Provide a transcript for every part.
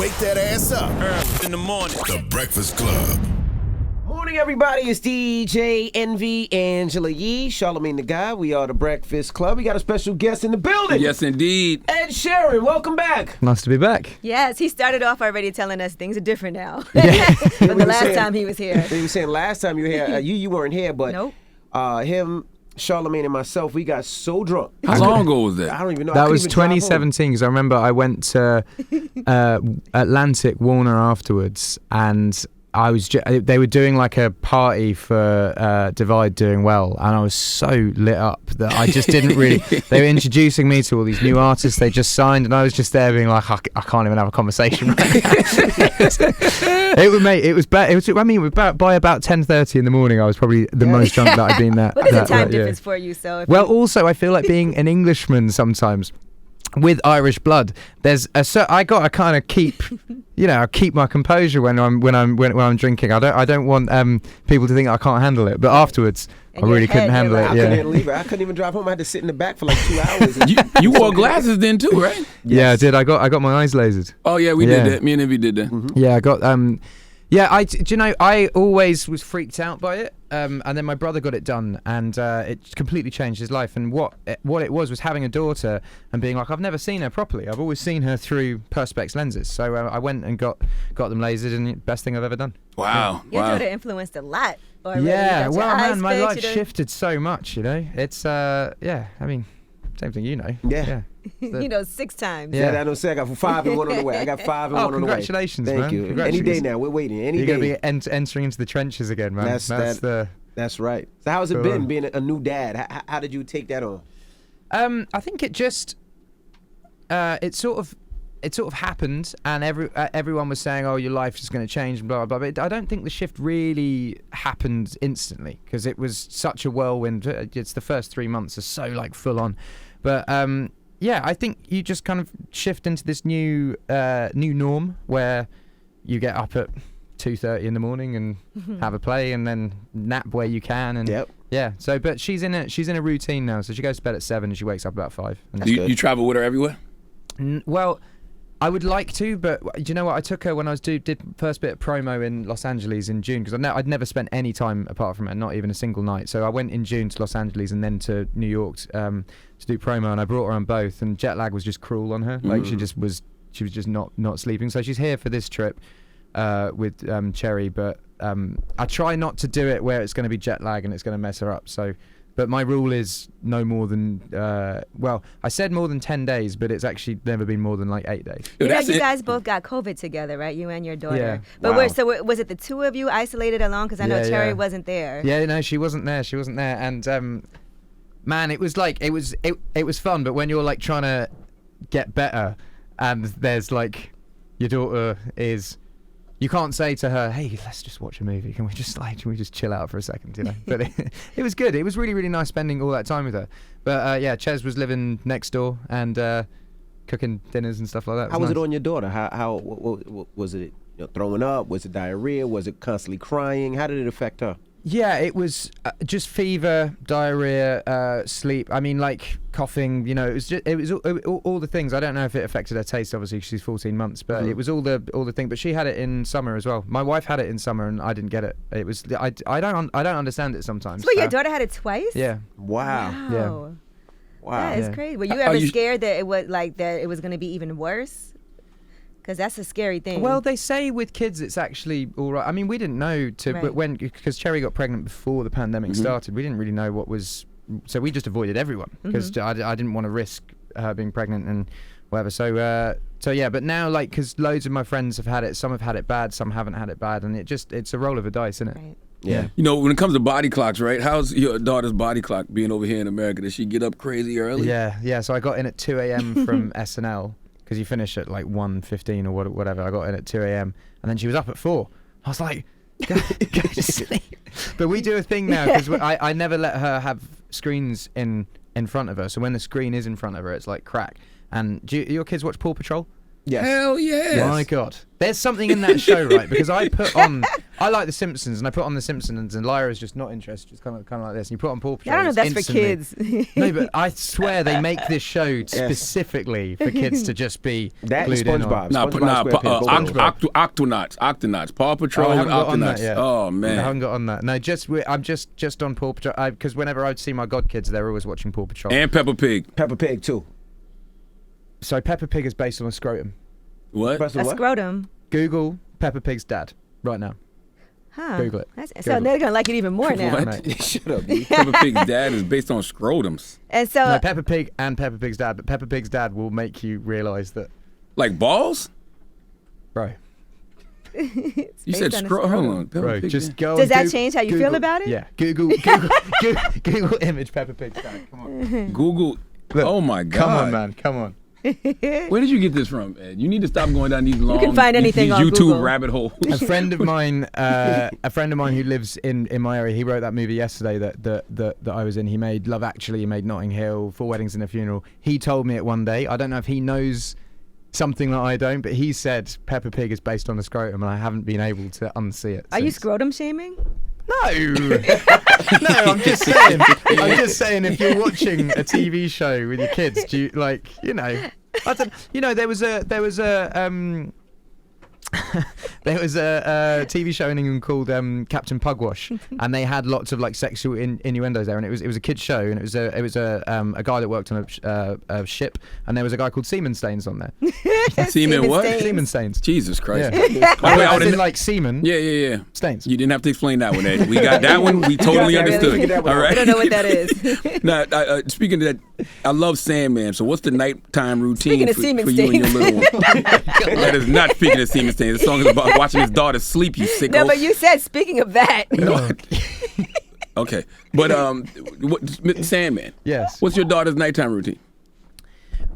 Wake that ass up. In the morning. The Breakfast Club. Morning, everybody. It's DJ Envy, Angela Yee, Charlamagne the Guy. We are the Breakfast Club. We got a special guest in the building. Yes, indeed. Ed Sheeran, welcome back. Nice to be back. Yes, he started off already telling us things are different now from the last time he was here. He was saying last time you were here, you weren't here, but Nope. Him, Charlamagne, and myself, we got so drunk. How long ago was that? I don't even know. That was 2017 because I remember I went to Atlantic Warner afterwards, and I was they were doing like a party for Divide Doing Well, and I was so lit up that I just didn't really. They were introducing me to all these new artists they just signed, and I was just there being like, I can't even have a conversation right now. It was bad. I mean, by about 10:30 in the morning, I was probably the most drunk that I'd been that. What is the time year. difference for you? So Well, also I feel like being an Englishman sometimes. With Irish blood, there's I gotta kind of keep, keep my composure when I'm drinking. I don't want people to think I can't handle it. But afterwards, In I your really couldn't head, handle you're it. I like, Yeah, couldn't leave it. I couldn't even drive home. I had to sit in the back for like 2 hours. You wore glasses then too, right? yeah, I did. I got my eyes lasered. Oh yeah, we Yeah. did that. Me and Envy did that. Mm-hmm. Yeah, I got I always was freaked out by it, and then my brother got it done, and it completely changed his life. And what it was having a daughter and being like, I've never seen her properly. I've always seen her through perspex lenses. So I went and got them lasered, and best thing I've ever done. Wow. your Wow. daughter influenced a lot already. Yeah, You got your well, man, eyes my fixed, life you done- shifted so much. It's I mean, same thing, Yeah. You know, 6 times. Yeah. Yeah, I don't say I got 5 and 1 on the way. I got 5 and 1 on the way. Congratulations, Thank man. you. Any Congratulations. day now. We're waiting. Any You're day. going to be entering into the trenches again, man. That's right. So how's it Go been on. being a new dad? How did you take that on? I think it just it sort of happened, and everyone was saying, "Oh, your life is going to change," and blah blah blah. But I don't think the shift really happened instantly because it was such a whirlwind. It's the first 3 months are so like full on, but yeah, I think you just kind of shift into this new norm where you get up at 2:30 in the morning and have a play, and then nap where you can, and Yep. yeah. So, but she's in a routine now. So she goes to bed at 7 and she wakes up about 5. And Do you travel with her everywhere? well, I would like to, but do you know what? I took her when I did first bit of promo in Los Angeles in June, because I'd never spent any time apart from it, not even a single night. So I went in June to Los Angeles and then to New York to do promo, and I brought her on both, and jet lag was just cruel on her. Like she was just not sleeping. So she's here for this trip with Cherry, but I try not to do it where it's going to be jet lag and it's going to mess her up. So. But my rule is no more than, I said more than 10 days, but it's actually never been more than like 8 days. You know, That's you it. guys both got COVID together, right? You and your daughter. Yeah. But Wow. was it the two of you isolated alone? Because I know Yeah, Cherry yeah. wasn't there. Yeah, no, she wasn't there. And, man, it was like, it was fun, but when you're like trying to get better and there's like, your daughter is... You can't say to her, "Hey, let's just watch a movie. Can we just chill out for a second?" You know. But it was good. It was really, really nice spending all that time with her. But yeah, Ches was living next door and cooking dinners and stuff like that. How was nice. it on your daughter? What was it? Throwing up? Was it diarrhea? Was it constantly crying? How did it affect her? Yeah, it was just fever, diarrhea, sleep. I mean, like coughing. You know, it was all the things. I don't know if it affected her taste. Obviously, 'cause she's 14 months, but it was all the thing. But she had it in summer as well. My wife had it in summer, and I didn't get it. It was I don't understand it sometimes. So your daughter had it twice? Yeah. Wow. Wow. Wow. That is Yeah. crazy. Were you Are ever you- scared that it was going to be even worse? Because that's a scary thing. Well, they say with kids it's actually all right. I mean, we didn't know Right. because Cherry got pregnant before the pandemic started. We didn't really know what was, so we just avoided everyone because I didn't want to risk her being pregnant and whatever. So yeah, but now like because loads of my friends have had it. Some have had it bad, some haven't had it bad, and it's a roll of a dice, isn't it? Right. Yeah. You know, when it comes to body clocks, right? How's your daughter's body clock being over here in America? Does she get up crazy early? Yeah. So I got in at 2 a.m. from SNL because you finish at like 1:15 or whatever. I got in at 2 a.m. and then she was up at 4. I was like, go to sleep. But we do a thing now because I never let her have screens in front of her. So when the screen is in front of her, it's like crack. And do your kids watch Paw Patrol? Yes. Hell yeah. My God. There's something in that show, right? Because I put on I like The Simpsons, and I put on The Simpsons, and Lyra's just not interested. It's kind of like this. And you put on Paw Patrol. I don't know if that's instantly, for kids. No, but I swear they make this show specifically for kids to just be That and glued in SpongeBob. on. Octonauts. Paw Patrol I and haven't got on that Octonauts. yet. Oh I man. haven't got on that. No, I'm just on Paw Patrol because whenever I'd see my godkids, they're always watching Paw Patrol. And Peppa Pig. Peppa Pig too. So Peppa Pig is based on a scrotum. What? Press the A what? scrotum. Google Peppa Pig's dad right now. Huh. Google it. So Google they're gonna like it even more now. What? Shut up. Dude. Peppa Pig's dad is based on scrotums. And so No, Peppa Pig and Peppa Pig's dad, but Peppa Pig's dad will make you realise that, Like balls? bro. You said based on a scrotum. Hold scrotum. on. Peppa Bro, Pig just dad. go. Does and that Goog- change how you feel Google- about it? Yeah. Google image Peppa Pig's dad. Come on. Google. Look, Oh my God. Come on, man. Come on. Where did you get this from, Ed? You need to stop going down these long can find anything these on YouTube Google. rabbit holes. A friend of mine who lives in my area, he wrote that movie yesterday that I was in. He made Love Actually, he made Notting Hill, 4 Weddings and a Funeral. He told me it one day. I don't know if he knows something that I don't, but he said Peppa Pig is based on a scrotum, and I haven't been able to unsee it. are you since. scrotum shaming? No, no. I'm just saying. I'm just saying. If you're watching a TV show with your kids, do you like? I don't. There was a there was a TV show in England called Captain Pugwash, and they had lots of like sexual innuendos there, and it was a kids show, and it was a guy that worked on a ship, and there was a guy called Seaman Stains on there. Seaman what? Stains. Seaman Stains. Jesus Christ. Yeah. By the way, I As would've in kn- like semen. Yeah. Stains. You didn't have to explain that one, Ed. We got that one. We totally Yeah, understood. figure that one All out. right. I don't know what that is. Now, speaking of that, I love Sandman. So, what's the nighttime routine Speaking of for semen you and your stains. little one? That is not speaking of semen stains. The song is about watching his daughter sleep. You sicko. No, but you said speaking of that. Okay, but Sandman. Yes. What's your daughter's nighttime routine?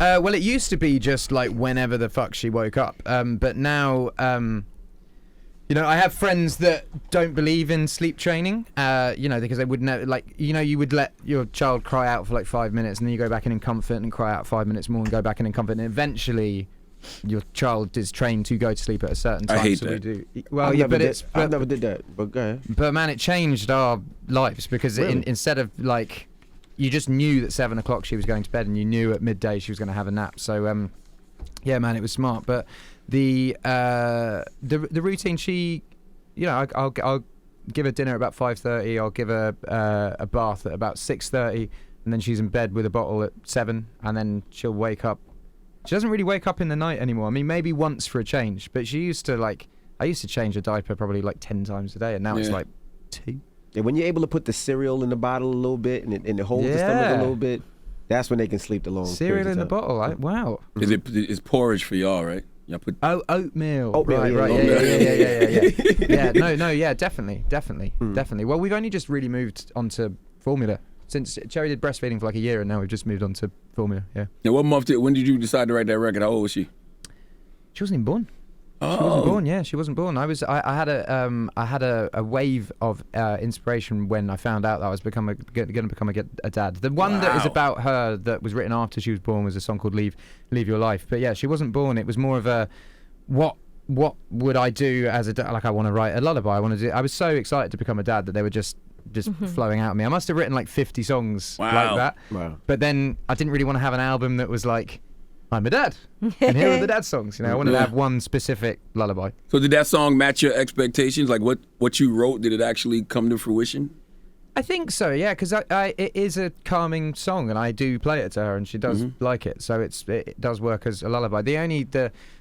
Well, it used to be just like whenever the fuck she woke up, but now, I have friends that don't believe in sleep training, because they would never, you would let your child cry out for like 5 minutes, and then you go back in comfort and cry out 5 minutes more and go back in comfort, and eventually your child is trained to go to sleep at a certain time. I hate so that. we do. Well, I yeah, never but did. I never did that. But go ahead. But man, it changed our lives because Really? instead of like, you just knew that 7 o'clock she was going to bed, and you knew at midday she was going to have a nap. So, yeah, man, it was smart. But the routine, she, I'll give her dinner at about 5:30. I'll give her a bath at about 6:30, and then she's in bed with a bottle at 7, and then she'll wake up. She doesn't really wake up in the night anymore. I mean, maybe once for a change, but she used to I used to change her diaper probably like 10 times a day, and now it's Yeah. like 2. And when you're able to put the cereal in the bottle a little bit and it holds the stomach Yeah. a little bit, that's when they can sleep the long Cereal periods in the of time. bottle, wow. It's porridge for y'all, right? Y'all put. Oh, oatmeal. Oatmeal, Right, yeah. yeah, definitely. Well, we've only just really moved onto formula since Cherry did breastfeeding for like a year, and now we've just moved on to formula. Yeah, Now, when did you decide to write that record? How old was she? she wasn't even born. Oh. She wasn't born. Yeah, she wasn't born. I had a wave of inspiration when I found out that I was going to become a dad. The one that is Wow. about her that was written after she was born was a song called "Leave Your Life." But yeah, she wasn't born. It was more of a what would I do as a dad? Like, I want to write a lullaby. I was so excited to become a dad that they were just flowing out of me. I must have written like 50 songs Wow. like that. Wow. But then I didn't really want to have an album that was like, I'm a dad, and here are the dad songs. I wanted to Yeah. have one specific lullaby. So did that song match your expectations? Like what you wrote, did it actually come to fruition? I think so, yeah, because it is a calming song, and I do play it to her, and she does like it. So it does work as a lullaby.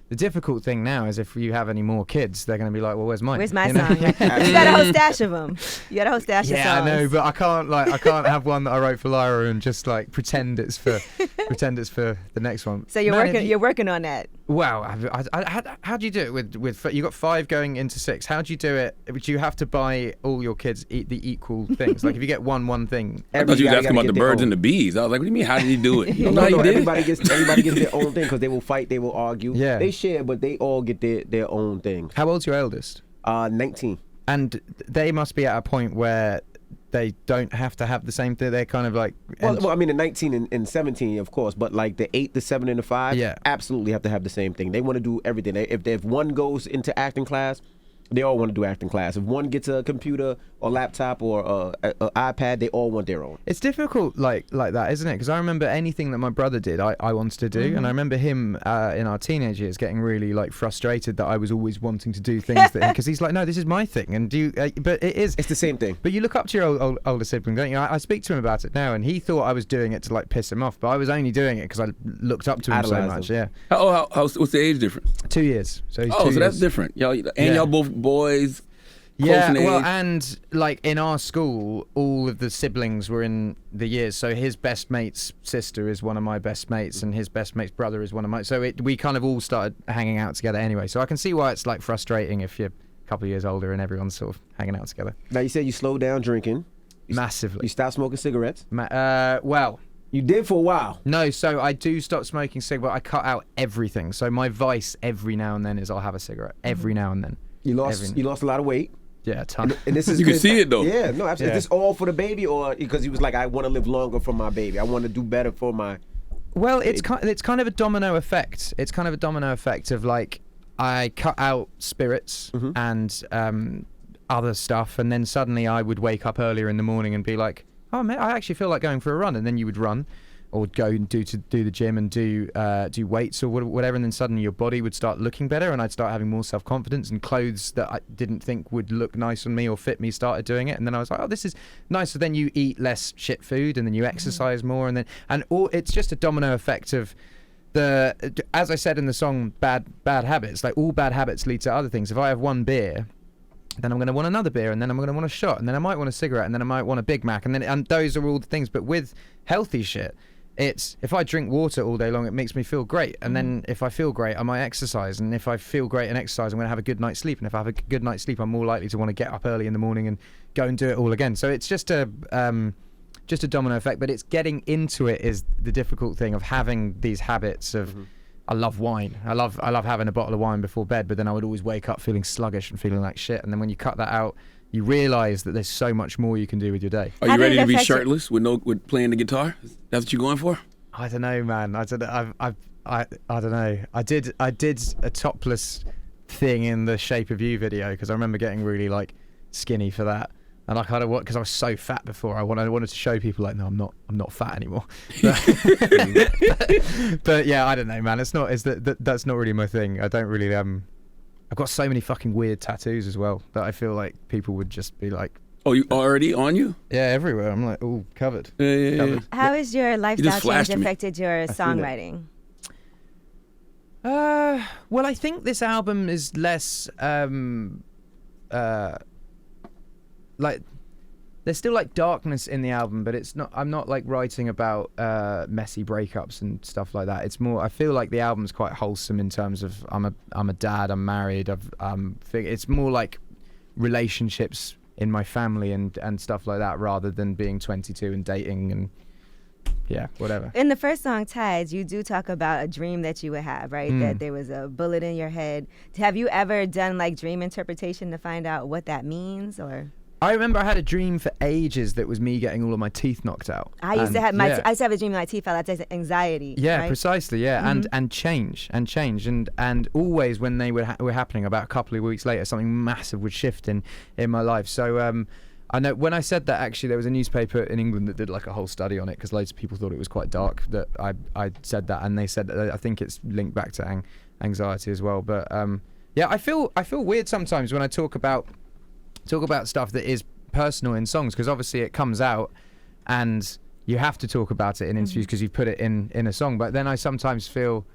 The difficult thing now is if you have any more kids, they're going to be like, well, where's mine? Where's my You know? song? You got a whole stash of them. You got a whole stash of songs. Yeah, I know, but I can't have one that I wrote for Lyra and just like pretend it's for the next one. So you're Man, you're working on that. Wow, how do you do it with you got 5 going into 6? How do you do it? Do you have to buy all your kids the equal things? Like if you get one thing. I thought you was asking about the birds and the the bees. I was like, what do you mean? How did he do it? You don't know No, how he did everybody it? gets their own thing because they will fight, they will argue. Yeah. They share, but they all get their own thing. How old's your eldest? 19. And they must be at a point where they don't have to have the same thing. They're kind of like. Well, I mean, the 19 and 17, of course, but like the 8, the 7, and the 5, Yeah. absolutely have to have the same thing. They want to do everything. If one goes into acting class, They all want to do acting class. If one gets a computer or laptop or an iPad, they all want their own. It's difficult like that, isn't it? Because I remember anything that my brother did, I wanted to do, and I remember him in our teenage years getting really like frustrated that I was always wanting to do things because he's like, no, this is my thing, and but it's the same thing. But you look up to your older sibling, don't you? I speak to him about it now, and he thought I was doing it to like piss him off, but I was only doing it because I looked up to him so Idolized much. him. Yeah. What's the age difference? 2 years. So he's 2 Oh, so years. that's different. Y'all both boys. Yeah, close in well, age. and like in our school, all of the siblings were in the years. So his best mate's sister is one of my best mates, and his best mate's brother is one of my. So we kind of all started hanging out together anyway. So I can see why it's like frustrating if you're a couple of years older and everyone's sort of hanging out together. Now, you said you slowed down drinking. Massively. You stopped smoking cigarettes. Well. You did for a while. No, so I do stop smoking cigarettes. I cut out everything. So my vice every now and then is I'll have a cigarette. Every now and then. You lost a lot of weight. Yeah, a ton. And this is You can see it though. Yeah, no, absolutely. Yeah. Is this all for the baby, or because he was like, I want to live longer for my baby. I want to do better for my. Well, it's kind of a domino effect. It's kind of a domino effect of like I cut out spirits and other stuff, and then suddenly I would wake up earlier in the morning and be like, oh man, I actually feel like going for a run, and then you would run or go and do the gym and do weights or whatever, and then suddenly your body would start looking better, and I'd start having more self-confidence, and clothes that I didn't think would look nice on me or fit me started doing it, and then I was like, oh, this is nice. So then you eat less shit food, and then you exercise more, and it's just a domino effect of as I said in the song, bad habits. Like all bad habits lead to other things. If I have one beer, then I'm going to want another beer, and then I'm going to want a shot, and then I might want a cigarette, and then I might want a Big Mac, and those are all the things. But with healthy shit, it's if I drink water all day long, it makes me feel great, and then if I feel great, I might exercise, and if I feel great and exercise, I'm going to have a good night's sleep, and if I have a good night's sleep, I'm more likely to want to get up early in the morning and go and do it all again. So it's just a domino effect, but it's getting into it is the difficult thing of having these habits of. I love wine. I love having a bottle of wine before bed, but then I would always wake up feeling sluggish and feeling like shit. And then when you cut that out, you realise that there's so much more you can do with your day. Are you ready to be shirtless with playing the guitar? That's what you're going for? I don't know, man. I don't know. I don't know. I did a topless thing in the Shape of You video because I remember getting really like skinny for that. And I kind of because I was so fat before, I wanted to show people like, no, I'm not fat anymore. But yeah, I don't know, man. That's not really my thing. I don't really I've got so many fucking weird tattoos as well that I feel like people would just be like, oh, you already on you? yeah, everywhere. I'm like, oh, covered. Yeah. Covered. How has your lifestyle change me. affected your songwriting? Well, I think this album is less like there's still like darkness in the album, but it's not. I'm not like writing about messy breakups and stuff like that. It's more. I feel like the album's quite wholesome in terms of I'm a dad. I'm married. It's more like relationships in my family and stuff like that, rather than being 22 and dating and yeah, whatever. In the first song, Tides, you do talk about a dream that you would have, right? That there was a bullet in your head. Have you ever done like dream interpretation to find out what that means, or? I remember I had a dream for ages that was me getting all of my teeth knocked out. I used to have a dream that my teeth fell out. That's anxiety. Yeah, right? precisely. Yeah, and change and always when they were happening, about a couple of weeks later, something massive would shift in my life. So I know when I said that, actually there was a newspaper in England that did like a whole study on it because loads of people thought it was quite dark that I said that, and they said that I think it's linked back to anxiety as well. But yeah, I feel weird sometimes when I talk about stuff that is personal in songs, because obviously it comes out and you have to talk about it in interviews because you put it in a song. But then I sometimes feel,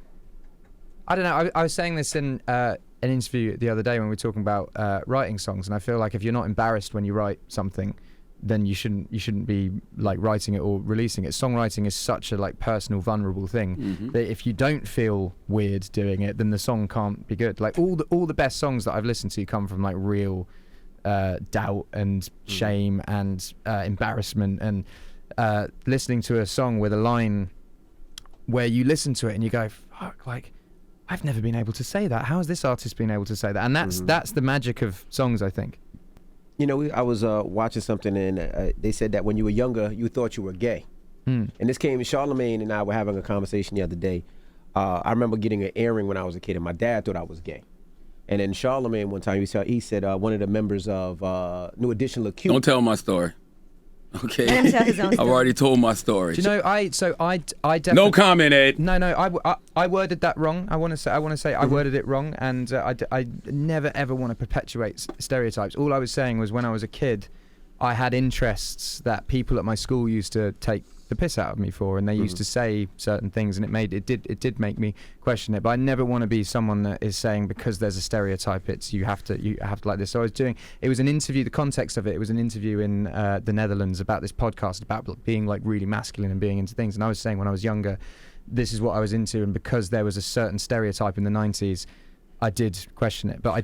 I don't know, I was saying this in an interview the other day when we were talking about writing songs, and I feel like if you're not embarrassed when you write something, then you shouldn't be like writing it or releasing it. Songwriting is such a like personal, vulnerable thing that if you don't feel weird doing it, then the song can't be good. Like all the best songs that I've listened to come from like real doubt and shame and embarrassment, and listening to a song with a line where you listen to it and you go, fuck, like I've never been able to say that. How has this artist been able to say that? And that's the magic of songs, I think. You know, I was watching something and they said that when you were younger, you thought you were gay. And this came, Charlamagne and I were having a conversation the other day. I remember getting an earring when I was a kid, and my dad thought I was gay. And then Charlamagne one time he said one of the members of New Edition looked cute. Don't tell my story. Okay. Let him tell his own I've story. already told my story. Do you know, I definitely... No comment, Ed. No, I worded that wrong. I want to say I worded it wrong, and I never ever want to perpetuate stereotypes. All I was saying was when I was a kid, I had interests that people at my school used to take the piss out of me for, and they used to say certain things, and it did make me question it. But I never want to be someone that is saying because there's a stereotype, you have to like this. So it was an interview. The context of it was an interview in the Netherlands about this podcast about being like really masculine and being into things. And I was saying when I was younger, this is what I was into, and because there was a certain stereotype in the 90s, I did question it. But I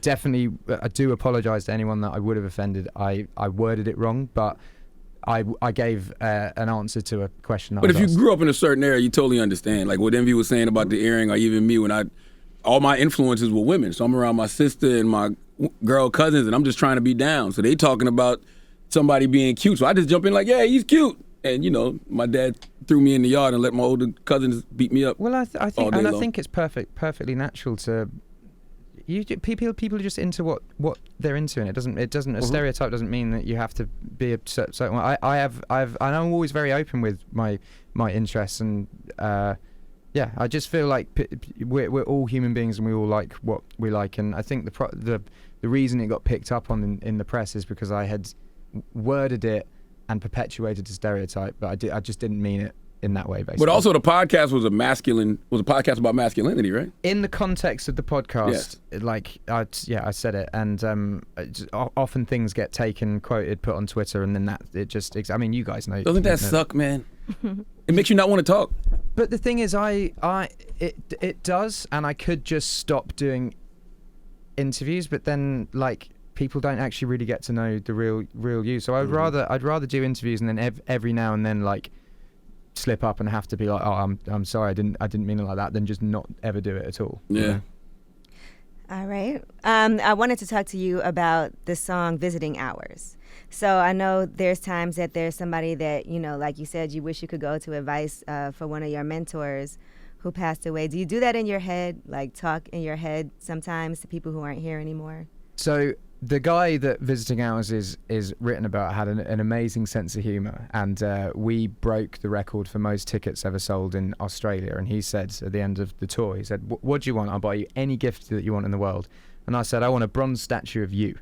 do apologise to anyone that I would have offended. I worded it wrong, but I gave an answer to a question. But if you grew up in a certain area, you totally understand. Like what Envy was saying about the earring, or even me, all my influences were women. So I'm around my sister and my girl cousins, and I'm just trying to be down. So they talking about somebody being cute. So I just jump in like, yeah, he's cute. And my dad threw me in the yard and let my older cousins beat me up. Well, I think it's perfectly natural to. People are just into what they're into, and it doesn't a stereotype doesn't mean that you have to be a certain way. I'm always very open with my interests, and I just feel like we're all human beings and we all like what we like, and I think the reason it got picked up on in the press is because I had worded it and perpetuated the stereotype, but I just didn't mean it in that way, basically. But also the podcast was a podcast about masculinity, right? In the context of the podcast, yes. I said it, and often things get taken, quoted, put on Twitter, and then I mean, you guys know. Doesn't that suck, man? It makes you not want to talk. But the thing is, it does, and I could just stop doing interviews, but then like people don't actually really get to know the real you. So I'd rather do interviews and then every now and then like slip up and have to be like, oh, I'm sorry, I didn't mean it like that, than just not ever do it at all. Yeah. You know? All right. I wanted to talk to you about the song Visiting Hours. So I know there's times that there's somebody that, like you said, you wish you could go to advice for one of your mentors who passed away. Do you do that in your head, like talk in your head sometimes to people who aren't here anymore? So the guy that Visiting Hours is written about had an amazing sense of humour, and we broke the record for most tickets ever sold in Australia. And he said at the end of the tour, he said, what do you want? I'll buy you any gift that you want in the world. And I said, I want a bronze statue of you.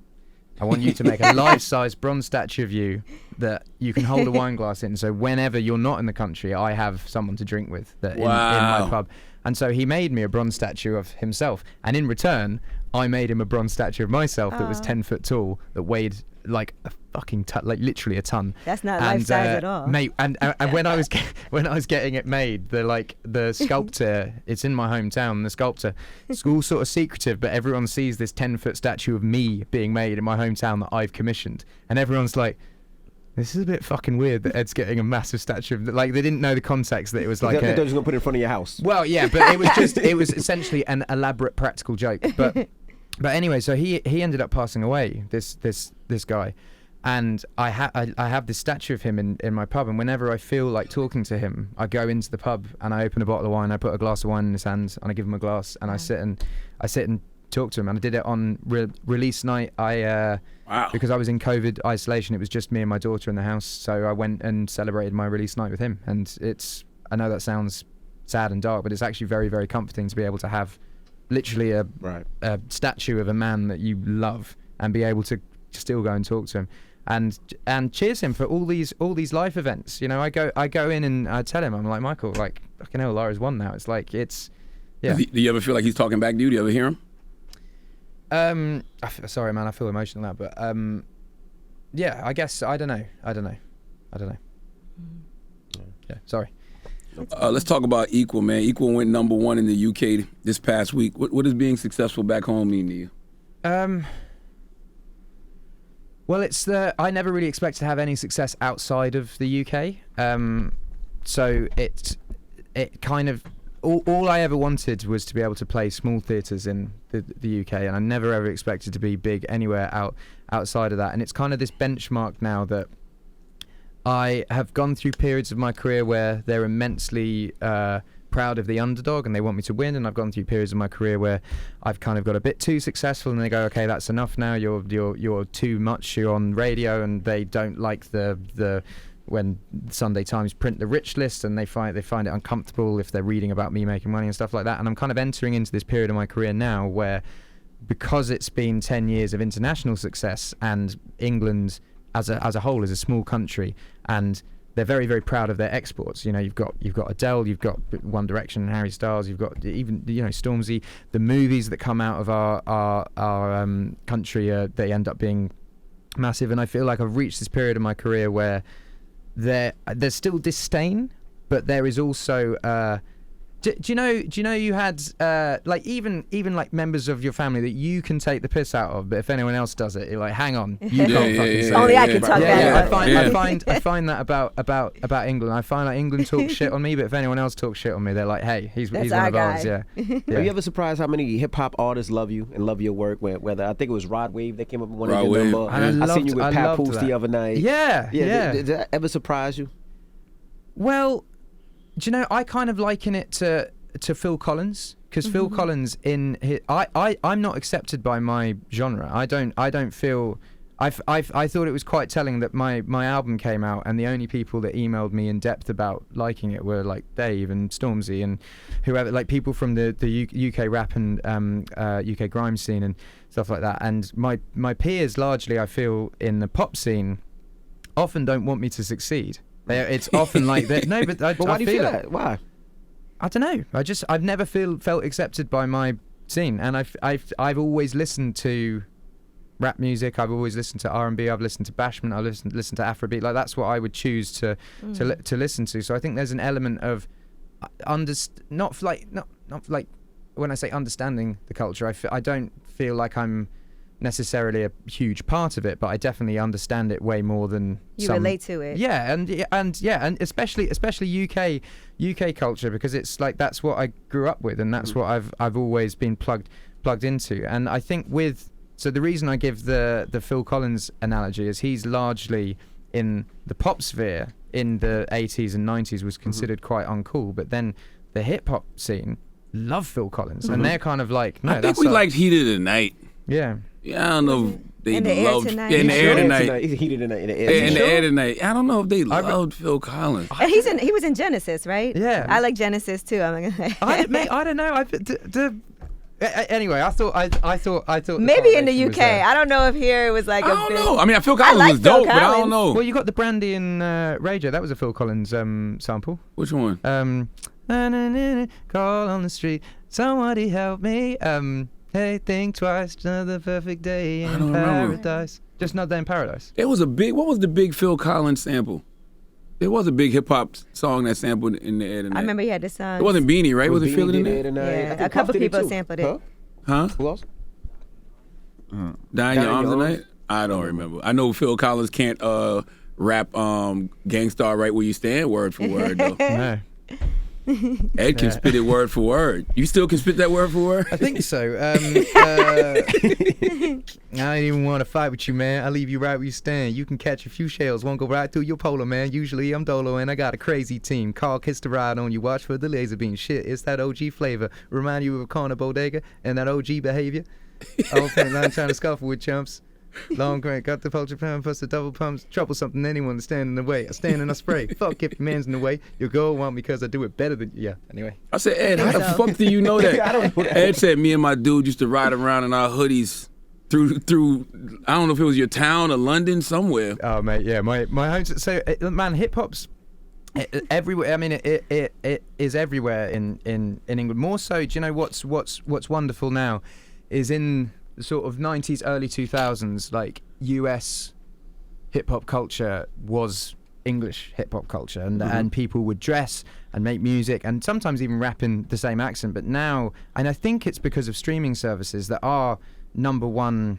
I want you to make a life-size bronze statue of you that you can hold a wine glass in. So whenever you're not in the country, I have someone to drink with in my pub. And so he made me a bronze statue of himself. And in return, I made him a bronze statue of myself that was 10 foot tall, that weighed like a fucking ton, like literally a ton. That's not life size at all, mate. And when I was getting it made, the sculptor, it's in my hometown. The sculptor, it's all sort of secretive, but everyone sees this 10-foot statue of me being made in my hometown that I've commissioned, and everyone's like, this is a bit fucking weird that Ed's getting a massive statue of, like, they didn't know the context that it was like they're just gonna put it in front of your house. Well, yeah, but it was essentially an elaborate practical joke. But anyway, so he ended up passing away, this guy, and I have this statue of him in my pub, and whenever I feel like talking to him, I go into the pub and I open a bottle of wine, I put a glass of wine in his hands, and I give him a glass, and I sit and talk to him. And I did it on release night. Wow. Because I was in COVID isolation, it was just me and my daughter in the house, so I went and celebrated my release night with him. And I know that sounds sad and dark, but it's actually very, very comforting to be able to have literally a statue of a man that you love and be able to still go and talk to him and cheers him for all these life events. I go in and I tell him, I'm like, Michael, like, fucking hell, Lara's won now. It's like, yeah. Do you ever feel like he's talking back to you? Do you ever hear him? Sorry, man, I feel emotional now, but yeah, I guess I don't know. Yeah, sorry. Let's talk about Equal, man. Equal went #1 in the UK this past week. What does being successful back home mean to you? Well, I never really expected to have any success outside of the UK. So it kind of, all I ever wanted was to be able to play small theatres in the UK, and I never ever expected to be big anywhere outside of that. And it's kind of this benchmark now that I have gone through periods of my career where they're immensely proud of the underdog and they want me to win. And I've gone through periods of my career where I've kind of got a bit too successful and they go, okay, that's enough now. You're too much. You're on radio, and they don't like the when Sunday Times print the rich list, and they find it uncomfortable if they're reading about me making money and stuff like that. And I'm kind of entering into this period of my career now where, because it's been 10 years of international success, and England as a whole is a small country, and they're very, very proud of their exports. You know, you've got Adele, you've got One Direction and Harry Styles, you've got even, you know, Stormzy. The movies that come out of our country, they end up being massive. And I feel like I've reached this period of my career where there's still disdain, but there is also do you know you had like even like members of your family that you can take the piss out of, but if anyone else does it, you're like, hang on, you can't fucking say Only it. I can talk Yeah, that. I find that about England. I find like England talks shit on me, but if anyone else talks shit on me, they're like, hey, he's one our of ours. guy. Yeah. Are you ever surprised how many hip hop artists love you and love your work? Whether I think it was Rod Wave that came up with one of your Wave. number. And I seen you with I Pat loved Poose that. the other night. Yeah. Did that ever surprise you? Well, do you know, I kind of liken it to Phil Collins, because Phil Collins I'm not accepted by my genre. I don't feel. I thought it was quite telling that my album came out and the only people that emailed me in depth about liking it were like Dave and Stormzy and whoever, like people from the UK rap and UK grime scene and stuff like that. And my peers, largely, I feel, in the pop scene, often don't want me to succeed. It's often like that. No, but But why I do you feel it. that? Why? I don't know. I've never felt accepted by my scene, and I've always listened to rap music. I've always listened to R&B. I've listened to bashment. I've listened to Afrobeat. Like, that's what I would choose to listen to. So I think there's an element of not like when I say understanding the culture. I don't feel like I'm necessarily a huge part of it, but I definitely understand it way more than You relate to it. Yeah, and especially UK culture, because it's like that's what I grew up with, and that's what I've always been plugged into. And I think so the reason I give the Phil Collins analogy is he's largely in the pop sphere in the 80s and 90s was considered quite uncool, but then the hip hop scene love Phil Collins, and they're kind of like, no, I think we liked Heated Tonight. Yeah. Yeah, I don't know if they In the Air loved Tonight. in the air tonight. He's heated in the In air. the air tonight. I don't know if they loved Phil Collins. And he was in Genesis, right? Yeah. I like Genesis too. I'm not gonna I don't know. Anyway, I thought the maybe in the correlation was UK. there. I don't know if here it was like I a don't big. know. I mean, Phil Collins like was Phil dope, but I don't Collins. know. Well, you got the Brandy and Ray J. That was a Phil Collins sample. Which one? Call on the street, somebody help me. Hey, think twice, another perfect day I in don't remember. paradise. Just another day in paradise. What was the big Phil Collins sample? There was a big hip hop song that sampled in the air tonight. I remember he had the song. It wasn't Beanie, right? Was it Feel It in there? Yeah, a couple people sampled it. Huh? Who else? Dying Your Arms tonight? I don't remember. I know Phil Collins can't rap Gangstar Right Where You Stand word for word, though. No. Ed can spit it word for word. You still can spit that word for word? I think so. I don't even want to fight with you, man. I'll leave you right where you stand. You can catch a few shells, won't go right through your polo, man. Usually I'm Dolo and I got a crazy team. Carl Kiss the ride on you, watch for the laser beam. Shit, it's that OG flavor. Remind you of a corner bodega and that OG behavior. Old paint line trying to scuffle with chumps. Long crank, got the vulture pound, plus the double pumps. Trouble something, anyone to stand in the way. I stand and I spray. Fuck if your man's in the way. Your girl want me because I do it better than yeah. Anyway. I said, Ed, how the fuck do you know that? I don't know that. Ed said me and my dude used to ride around in our hoodies through I don't know if it was your town or London, somewhere. Oh mate, yeah, my home. So man, hip hop's everywhere. I mean, it is everywhere in England. More so, do you know what's wonderful now is in the sort of 90s, early 2000s, like US hip hop culture was English hip hop culture, and people would dress and make music and sometimes even rap in the same accent. But now, and I think it's because of streaming services that our number one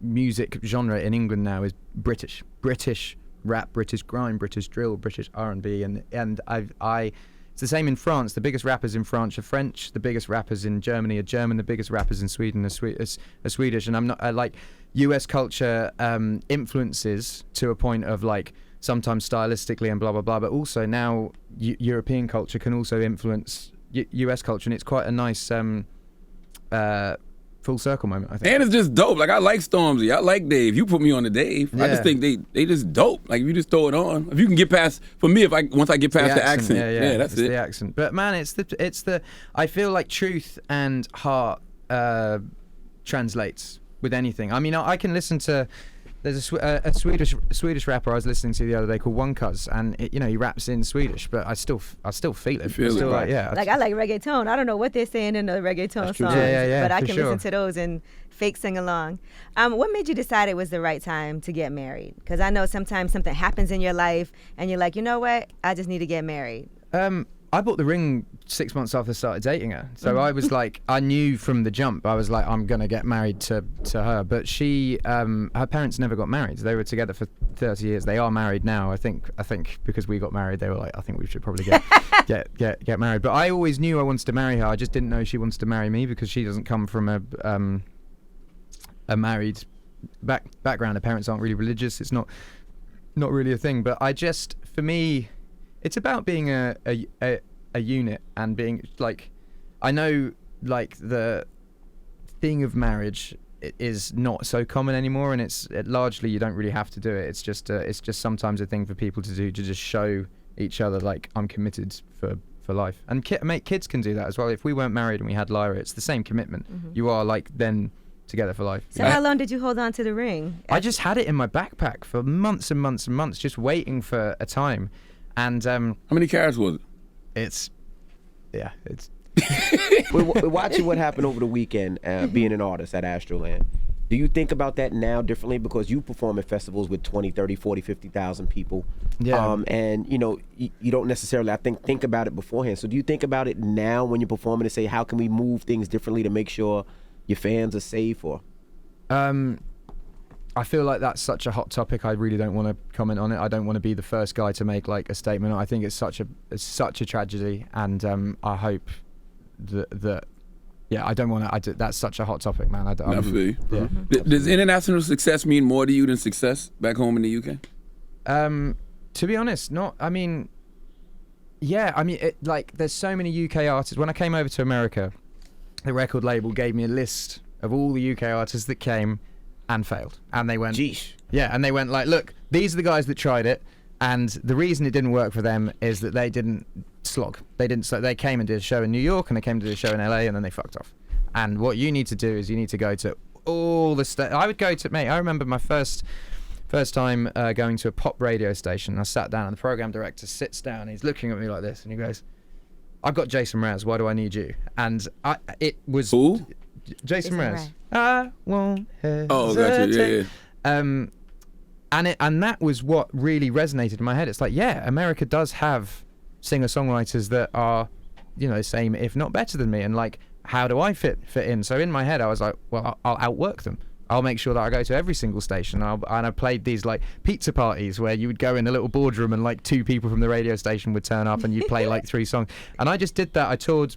music genre in England now is British rap, British grime, British drill, British R&B, and it's the same in France. The biggest rappers in France are French. The biggest rappers in Germany are German. The biggest rappers in Sweden are Swedish. And I'm not like US culture influences to a point of like sometimes stylistically and blah blah blah. But also now European culture can also influence US culture, and it's quite a nice full circle moment, I think. And it's just dope. Like, I like Stormzy. I like Dave. You put me on to Dave. I just think they just dope. Like, if you just throw it on. If you can get past, for me, once I get past the accent. Yeah, that's it. The accent. But man, it's the I feel like truth and heart translates with anything. I mean, I can listen to, there's a Swedish rapper I was listening to the other day called One Cuz, and he raps in Swedish, but I still feel it. Like, I like reggaeton. I don't know what they're saying in the reggaeton songs, but I can listen to those and fake sing along. What made you decide it was the right time to get married? Because I know sometimes something happens in your life and you're like, you know what, I just need to get married. I bought the ring 6 months after I started dating her. So I was like, I knew from the jump, I was like, I'm going to get married to her. But she, her parents never got married. They were together for 30 years. They are married now. I think because we got married, they were like, I think we should probably get married. But I always knew I wanted to marry her. I just didn't know she wanted to marry me because she doesn't come from a married background. Her parents aren't really religious. It's not really a thing. But for me, it's about being a unit and being like, I know like the thing of marriage is not so common anymore, and it's largely you don't really have to do it. It's just sometimes a thing for people to do, to just show each other like I'm committed for life. And kids can do that as well. If we weren't married and we had Lyra, it's the same commitment. You are like then together for life. So how long did you hold on to the ring? I just had it in my backpack for months and months and months, just waiting for a time. And how many carats was it? It's We're watching what happened over the weekend, being an artist at Astroland. Do you think about that now differently? Because you perform at festivals with 20, 30, 40, 50,000 people. Yeah. And, you don't necessarily, I think about it beforehand. So do you think about it now when you're performing and say, how can we move things differently to make sure your fans are safe? Or I feel like that's such a hot topic. I really don't want to comment on it. I don't want to be the first guy to make like a statement. I think it's such a tragedy, and I hope that I don't want to. That's such a hot topic, man. I feel you. Yeah. Does international success mean more to you than success back home in the UK? To be honest, not. I mean, there's so many UK artists. When I came over to America, the record label gave me a list of all the UK artists that came and failed, and they went, Geesh. Yeah, and they went like, look, these are the guys that tried it, and the reason it didn't work for them is that they didn't slog. They came and did a show in New York, and they came to do a show in LA, and then they fucked off. And what you need to do is you need to go to all the I would go to, mate, I remember my first time going to a pop radio station. I sat down, and the program director sits down, and he's looking at me like this, and he goes, I've got Jason Mraz, why do I need you? And it was... Who? Jason Mraz. I won't hesitate. Oh, gotcha. Yeah. And that was what really resonated in my head. It's like, yeah, America does have singer-songwriters that are, same if not better than me. And like, how do I fit in? So in my head, I was like, well, I'll outwork them. I'll make sure that I go to every single station. And I played these like pizza parties where you would go in a little boardroom and like 2 people from the radio station would turn up and you'd play like 3 songs. And I just did that. I toured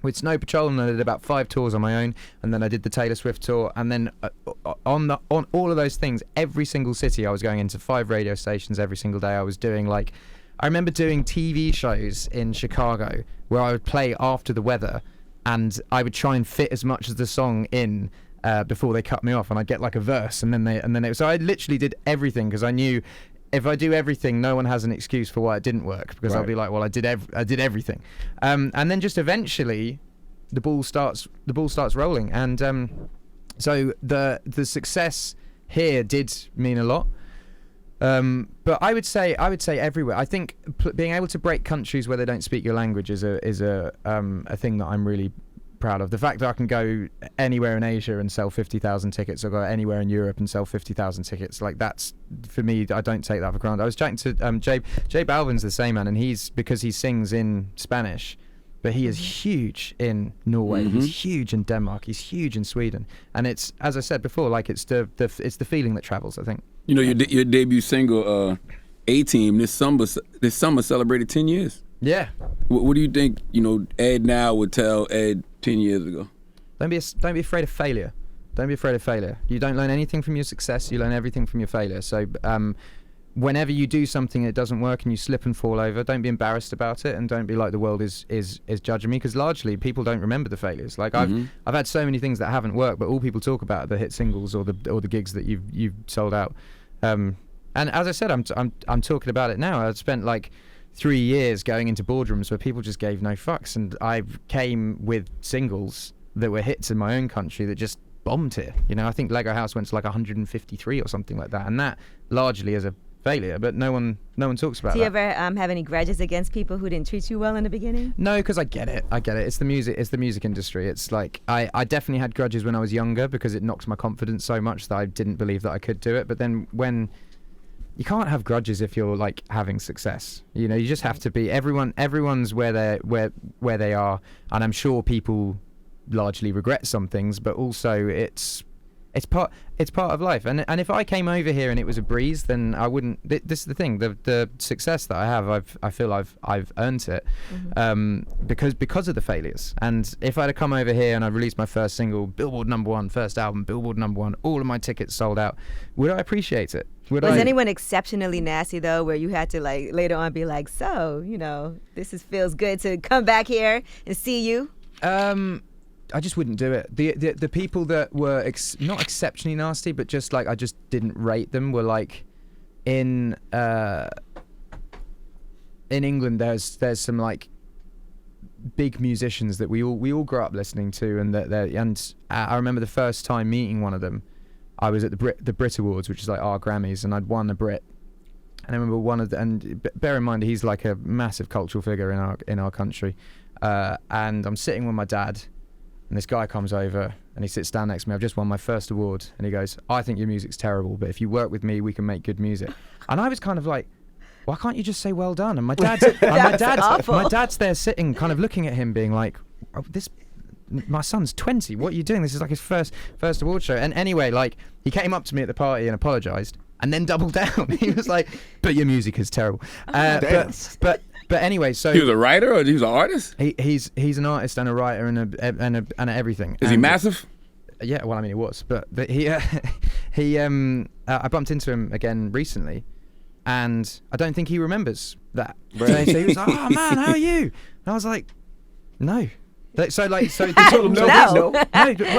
with Snow Patrol, and I did about 5 tours on my own, and then I did the Taylor Swift tour, and then on all of those things, every single city I was going into 5 radio stations every single day. I was doing I remember doing TV shows in Chicago where I would play After the Weather, and I would try and fit as much of the song in before they cut me off, and I'd get like a verse, so I literally did everything because I knew if I do everything, no one has an excuse for why it didn't work, because I'll be like, well, I did everything, and then just eventually the ball starts rolling, and so the success here did mean a lot, but I would say everywhere. I think being able to break countries where they don't speak your language is a thing that I'm really proud of. The fact that I can go anywhere in Asia and sell 50,000 tickets, or go anywhere in Europe and sell 50,000 tickets, like that's, for me, I don't take that for granted. I was chatting to J Balvin's the same, man, and because he sings in Spanish, but he is huge in Norway, he's huge in Denmark, he's huge in Sweden, and it's, as I said before, like it's the feeling that travels, I think. Your debut single, A-Team, this summer celebrated 10 years. Yeah. What do you think, Ed now would tell Ed 10 years ago? Don't be afraid of failure. Don't be afraid of failure. You don't learn anything from your success. You learn everything from your failure. So whenever you do something that doesn't work and you slip and fall over, don't be embarrassed about it, and don't be like the world is judging me, because largely people don't remember the failures. Like I've had so many things that haven't worked, but all people talk about are the hit singles or the gigs that you've sold out. And as I said, I'm talking about it now. I've spent like 3 years going into boardrooms where people just gave no fucks, and I came with singles that were hits in my own country that just bombed here. You know, I think Lego House went to like 153 or something like that, and that largely is a failure, but no one talks about that. Do you ever have any grudges against people who didn't treat you well in the beginning? No, because I get it. It's the music industry. It's like I definitely had grudges when I was younger, because it knocked my confidence so much that I didn't believe that I could do it. But then when you can't have grudges if you're like having success, you know, you just have to be everyone's where they are, and I'm sure people largely regret some things, but also it's part of life. And if I came over here and it was a breeze, then I wouldn't. This is the thing. The success that I have, I feel I've earned it, because of the failures. And if I'd have come over here and I released my first single, Billboard #1, first album, Billboard #1, all of my tickets sold out, would I appreciate it? Was anyone exceptionally nasty though, where you had to like later on be like, so you know, feels good to come back here and see you? I just wouldn't do it. The people that were not exceptionally nasty, but just like I just didn't rate them, were like in England. There's some like big musicians that we all grew up listening to, and I remember the first time meeting one of them. I was at the Brit Awards, which is like our Grammys, and I'd won a Brit. And I remember and bear in mind he's like a massive cultural figure in our country, and I'm sitting with my dad. And this guy comes over and he sits down next to me. I've just won my first award. And he goes, I think your music's terrible, but if you work with me, we can make good music. And I was kind of like, why can't you just say well done? And my dad's there sitting, kind of looking at him, being like, oh, my son's 20. What are you doing? This is like his first award show. And anyway, like, he came up to me at the party and apologized, and then doubled down. He was like, but your music is terrible. But anyway, so he was a writer, or he was an artist? He's an artist and a writer and everything. Is he massive? Yeah, well, I mean, he was, but he I bumped into him again recently, and I don't think he remembers that. Right. So he was like, "Oh man, how are you?" And I was like, "No." So well,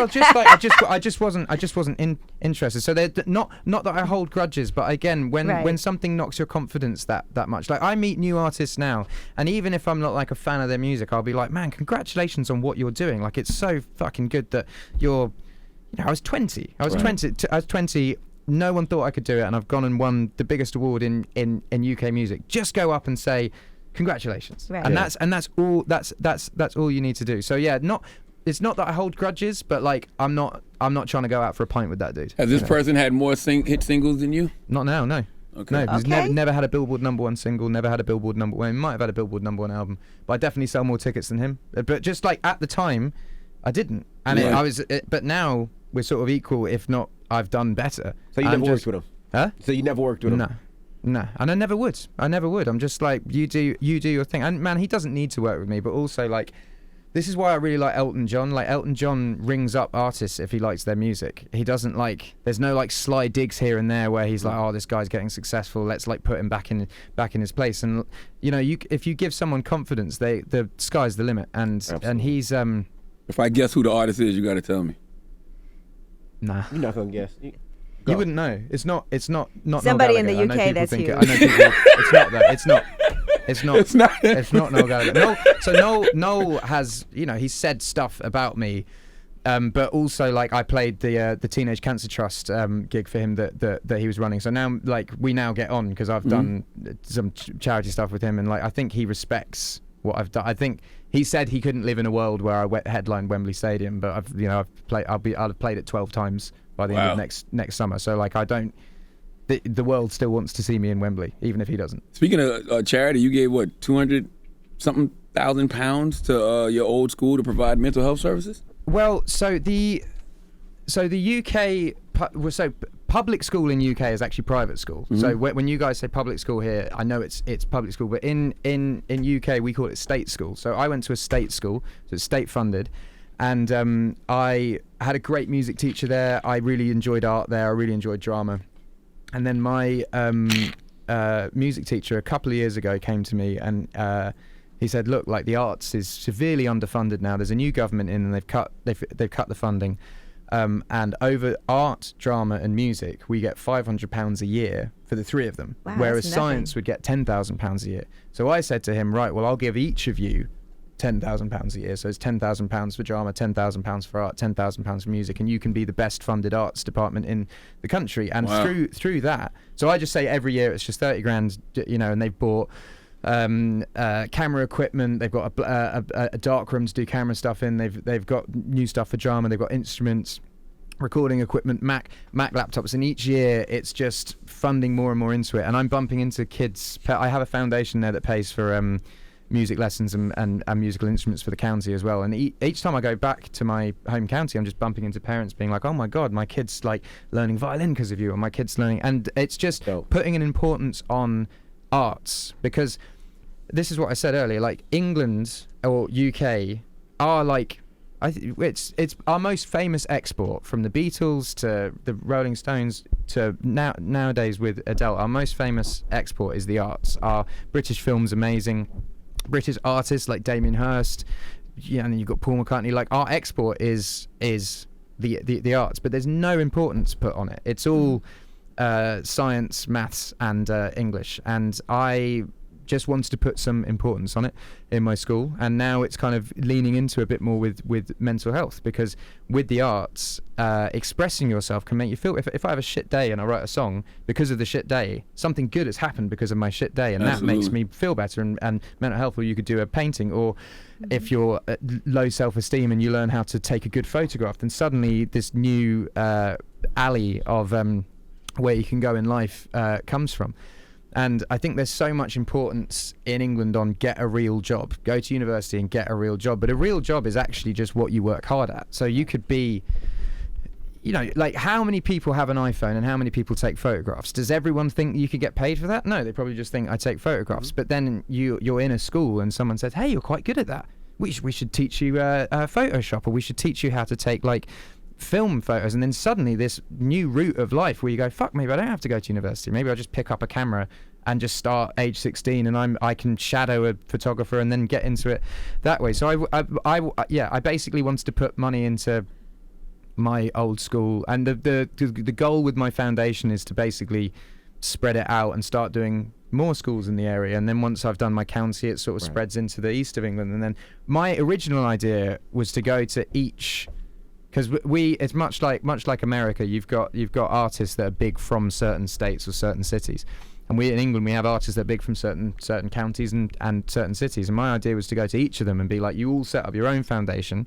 just like I just wasn't interested. So they're not that I hold grudges, but again, when something knocks your confidence that much, like I meet new artists now, and even if I'm not like a fan of their music, I'll be like, man, congratulations on what you're doing. Like, it's so fucking good that you're. You know, I was 20. I was 20. No one thought I could do it, and I've gone and won the biggest award in UK music. Just go up and say, congratulations, and that's all you need to do. So yeah, it's not that I hold grudges, but like I'm not trying to go out for a pint with that dude. Has this person had more hit singles than you? Not now, no. Okay. No, he's never had a Billboard #1 single, never had a Billboard #1. He might have had a Billboard #1 album, but I definitely sell more tickets than him. But just like at the time, I didn't, and but now we're sort of equal, if not, I've done better. So you never worked with him? Huh? So you never worked with him? No, and I never would. I'm just like, you do your thing. And man, he doesn't need to work with me, but also like, this is why I really like Elton John. Like, Elton John rings up artists if he likes their music. He doesn't like, there's no like sly digs here and there where he's like, oh, this guy's getting successful, let's like put him back in his place. And you know, if you give someone confidence, the sky's the limit. And he's If I guess who the artist is, you got to tell me. Nah. You're not gonna guess. You wouldn't know. It's not somebody Noel in the Gallagher. UK that's you. I know people. It's not that. It's not Noel Gallagher. Noel has, you know, he's said stuff about me, but also like I played the Teenage Cancer Trust gig for him that he was running. So now like we now get on because I've done some charity stuff with him, and like I think he respects what I've done. I think he said he couldn't live in a world where I headlined Wembley Stadium, but I'll have played it 12 times by the end of next summer. So like I don't. The world still wants to see me in Wembley, even if he doesn't. Speaking of charity, you gave what, 200-something thousand pounds to your old school to provide mental health services? Well, so the UK, public school in UK is actually private school. Mm-hmm. So when you guys say public school here, I know it's public school, but in UK we call it state school. So I went to a state school, so it's state funded, and I had a great music teacher there. I really enjoyed art there. I really enjoyed drama. And then my music teacher a couple of years ago came to me and he said, look, like the arts is severely underfunded now. There's a new government in and they've cut the funding. And over art, drama and music, we get £500 a year for the three of them, Wow, whereas that's science nothing. would get £10,000 a year. So I said to him, right, well, I'll give each of you £10,000 a year. So it's £10,000 for drama, £10,000 for art, £10,000 for music, and you can be the best funded arts department in the country. And Wow. through that, so I just say every year it's just 30 grand, you know, and they've bought camera equipment. They've got a dark room to do camera stuff in. They've got new stuff for drama. They've got instruments, recording equipment, Mac laptops, and each year it's just funding more and more into it. And I'm bumping into kids. I have a foundation there that pays for music lessons and musical instruments for the county as well. And each time I go back to my home county, I'm just bumping into parents being like, "Oh my God, my kid's like learning violin because of you," or "My kid's learning," and it's just putting an importance on arts, because this is what I said earlier. Like England or UK are like, it's our most famous export, from the Beatles to the Rolling Stones to nowadays with Adele. Our most famous export is the arts. Our British film's amazing. British artists like Damien Hirst, and you've got Paul McCartney. Like our export is the arts, but there's no importance put on it. It's all science, maths, and English. And I just wanted to put some importance on it in my school, and now it's kind of leaning into a bit more with mental health, because with the arts, expressing yourself can make you feel, if I have a shit day and I write a song because of the shit day, something good has happened because of my shit day, and Absolutely. that makes me feel better. And mental health, or you could do a painting, or if you're low self-esteem and you learn how to take a good photograph, then suddenly this new alley of where you can go in life comes from. And I think there's so much importance in England on get a real job, go to university and get a real job. But a real job is actually just what you work hard at. So you could be, you know, like how many people have an iPhone and how many people take photographs? Does everyone think you could get paid for that? No, they probably just think I take photographs. But then you're in a school and someone says, hey, you're quite good at that. We should teach you Photoshop, or we should teach you how to take like film photos. And then suddenly this new route of life where you go, fuck, maybe I don't have to go to university, maybe I'll just pick up a camera and just start age 16 and I can shadow a photographer and then get into it that way. So I basically wanted to put money into my old school, and the goal with my foundation is to basically spread it out and start doing more schools in the area. And then once I've done my county, it sort of spreads into the east of England. And then my original idea was to go to each, because it's much like America. You've got artists that are big from certain states or certain cities, and we in England, we have artists that are big from certain counties and certain cities. And my idea was to go to each of them and be like, you all set up your own foundation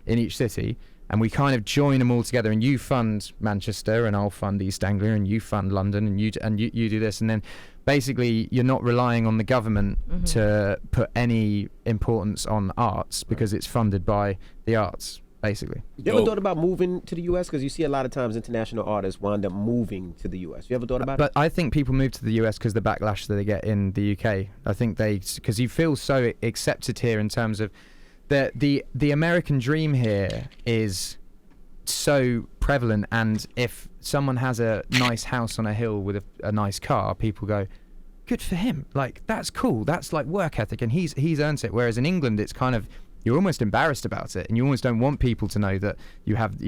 in each city, and we kind of join them all together. And you fund Manchester, and I'll fund East Anglia, and you fund London, and you do this, and then basically you're not relying on the government to put any importance on arts, because it's funded by the arts, basically. You ever thought about moving to the U.S.? Because you see a lot of times international artists wind up moving to the U.S. You ever thought about it? But I think people move to the US because the backlash that they get in the UK. I think because you feel so accepted here in terms of the American dream here is so prevalent, and if someone has a nice house on a hill with a nice car, people go, good for him, like that's cool, that's like work ethic, and he's earned it. Whereas in England, it's kind of, you're almost embarrassed about it, and you almost don't want people to know that you have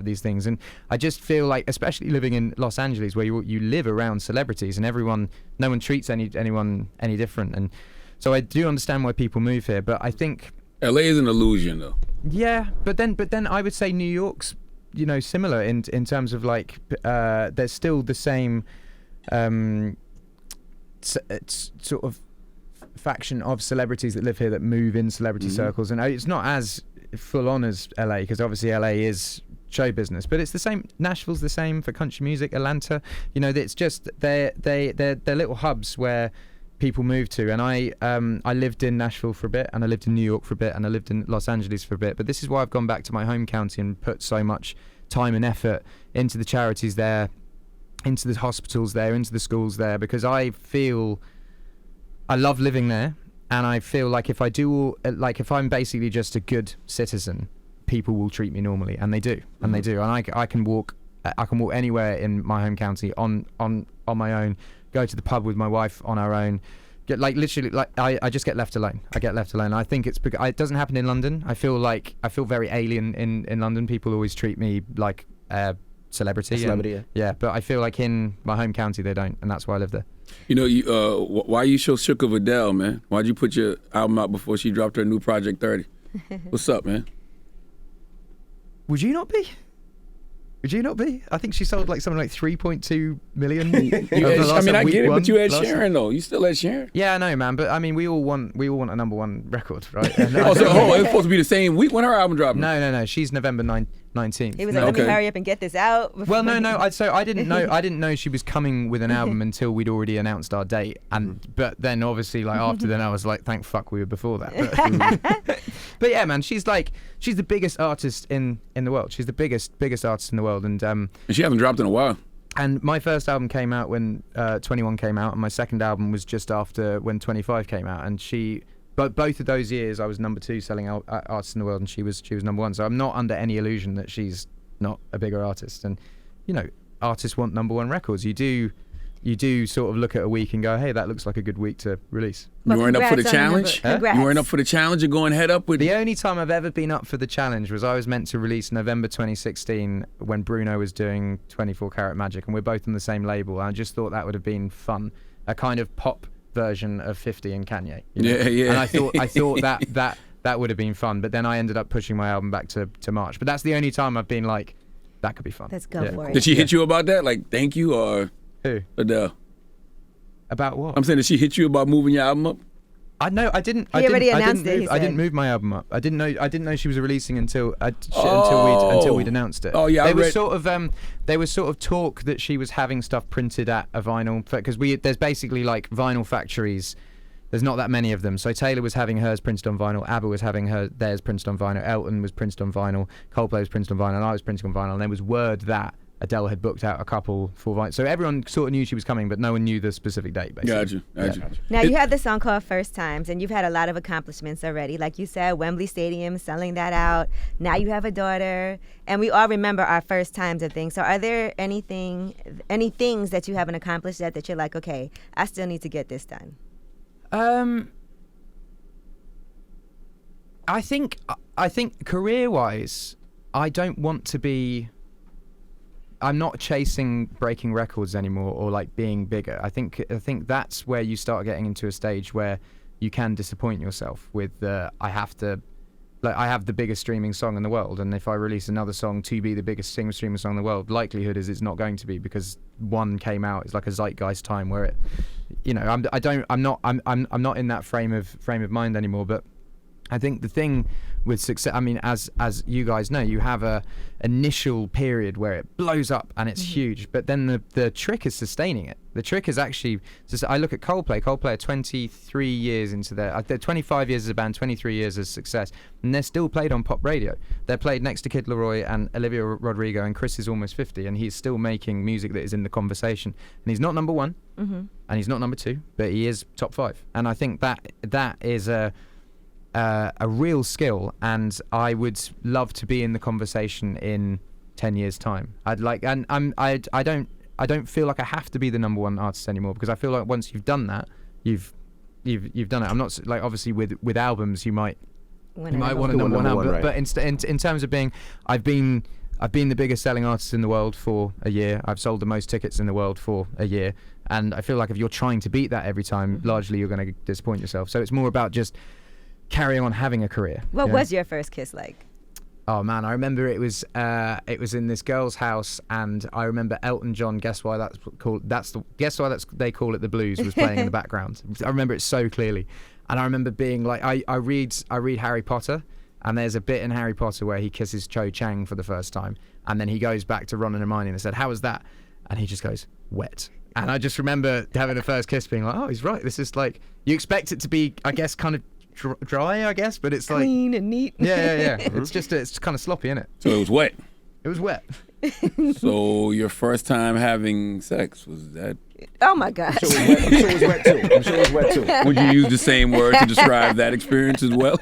these things. And I just feel like, especially living in Los Angeles, where you live around celebrities, and no one treats anyone any different. And so I do understand why people move here, but I think LA is an illusion, though. yeah. But then I would say New York's, you know, similar in terms of like there's still the same it's sort of faction of celebrities that live here that move in celebrity circles, and it's not as full on as LA, because obviously LA is show business, but it's the same. Nashville's the same for country music. Atlanta, you know, it's just they're little hubs where people move to. And I lived in Nashville for a bit, and I lived in New York for a bit, and I lived in Los Angeles for a bit. But this is why I've gone back to my home county and put so much time and effort into the charities there, into the hospitals there, into the schools there, because I feel I love living there, and I feel like if I'm basically just a good citizen, people will treat me normally, and they do, and I can walk I can walk anywhere in my home county on my own, go to the pub with my wife on our own. Get literally I just get left alone. I get left alone. I think it's because it doesn't happen in London. I feel very alien in London. People always treat me like a celebrity. Yeah, but I feel like in my home county they don't, and that's why I live there. You know, why are you so shook of Adele, man? Why'd you put your album out before she dropped her new project 30? What's up, man? Would you not be? I think she sold something like 3.2 million. I get it, but you had Sheeran though. You still had Sheeran. Yeah, I know, man. But I mean, we all want a number one record, right? It's supposed to be the same week when her album dropped. No. She's November 19th. He was like, let me hurry up and get this out. Well, no. I didn't know she was coming with an album until we'd already announced our date. But then obviously, after then, I was like, thank fuck we were before that. But yeah, man, she's the biggest artist in the world. She's the biggest artist in the world, and she hasn't dropped in a while. And my first album came out when 21 came out, and my second album was just after when 25 came out. And but both of those years, I was number 2 selling artist in the world, and she was number 1. So I'm not under any illusion that she's not a bigger artist. And artists want number 1 records. You do sort of look at a week and go, hey, that looks like a good week to release. You weren't up for the challenge? You weren't up for the challenge of going head up with... The only time I've ever been up for the challenge was I was meant to release November 2016 when Bruno was doing 24 Karat Magic, and we're both on the same label. I just thought that would have been fun. A kind of pop version of 50 and Kanye. Yeah. And I thought that would have been fun, but then I ended up pushing my album back to March. But that's the only time I've been like, that could be fun. Let's go for it. Did she hit you about that? Like, thank you, or... Who? Adele. About what? I'm saying, did she hit you about moving your album up? I didn't. He already announced it. I didn't move my album up. I didn't know she was releasing until we'd announced it. Oh yeah, there was sort of talk that she was having stuff printed at a vinyl, because there's basically vinyl factories. There's not that many of them. So Taylor was having hers printed on vinyl, ABBA was having theirs printed on vinyl, Elton was printed on vinyl, Coldplay was printed on vinyl, and I was printed on vinyl. And there was word that Adele had booked out a couple for vinyl. So everyone sort of knew she was coming, but no one knew the specific date, basically. Gotcha. Now, you have this song called First Times, and you've had a lot of accomplishments already. Like you said, Wembley Stadium, selling that out. Now you have a daughter, and we all remember our first times of things. So are there any things that you haven't accomplished yet that you're like, okay, I still need to get this done? I think career-wise, I don't want to be... I'm not chasing breaking records anymore or being bigger. I think that's where you start getting into a stage where you can disappoint yourself with I have the biggest streaming song in the world, and if I release another song to be the biggest streaming song in the world, likelihood is it's not going to be, because one came out. It's like a zeitgeist time where it, I'm not in that frame of mind anymore. But I think the thing with success, I mean, as you guys know, you have a initial period where it blows up and it's huge, but then the trick is sustaining it. The trick is actually, I look at Coldplay. Coldplay are 23 years into they're 25 years as a band, 23 years as success, and they're still played on pop radio. They're played next to Kid Laroi and Olivia Rodrigo, and Chris is almost 50, and he's still making music that is in the conversation. And he's not number 1, and he's not number 2, but he is top 5. And I think that is a real skill, and I would love to be in the conversation in 10 years' time. I don't feel like I have to be the number 1 artist anymore, because I feel like once you've done that, you've done it. I'm not obviously with albums you might want a number 1 album, but in terms of being, I've been the biggest selling artist in the world for a year. I've sold the most tickets in the world for a year, and I feel like if you're trying to beat that every time, largely you're going to disappoint yourself. So it's more about just carrying on having a career. What was your first kiss like? Oh man, I remember it was in this girl's house, and I remember Elton John. Guess why they call it the blues was playing in the background. I remember it so clearly, and I remember being like, I read Harry Potter, and there's a bit in Harry Potter where he kisses Cho Chang for the first time, and then he goes back to Ron and Hermione and said, "How was that?" And he just goes, "Wet." And I just remember having a first kiss, being like, "Oh, he's right. This is like, you expect it to be, I guess, kind of dry, I guess, but it's like clean and neat." Yeah. It's kind of sloppy, isn't it? So it was wet. It was wet. So your first time having sex, was that? Oh my gosh. I'm sure it was wet too. Would you use the same word to describe that experience as well?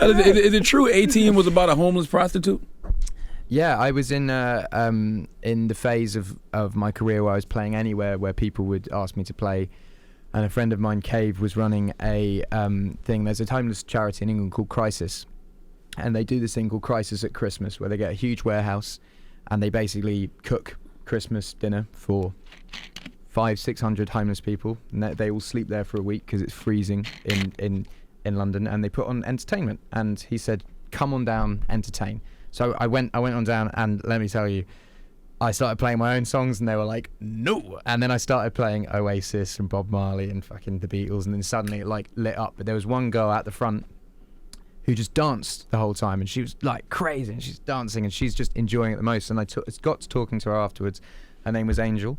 Is it true A-Team was about a homeless prostitute? Yeah, I was in the phase of my career where I was playing anywhere where people would ask me to play, and a friend of mine, Cave, was running a thing. There's a homeless charity in England called Crisis, and they do this thing called Crisis at Christmas, where they get a huge warehouse, and they basically cook Christmas dinner for 500-600 homeless people, and they all sleep there for a week because it's freezing in London, and they put on entertainment. And he said, "Come on down, entertain." So I went on down, and let me tell you, I started playing my own songs, and they were like, "No!" And then I started playing Oasis and Bob Marley and fucking the Beatles, and then suddenly it like lit up. But there was one girl at the front who just danced the whole time, and she was like crazy, and she's dancing, and she's just enjoying it the most. And I got to talking to her afterwards. Her name was Angel,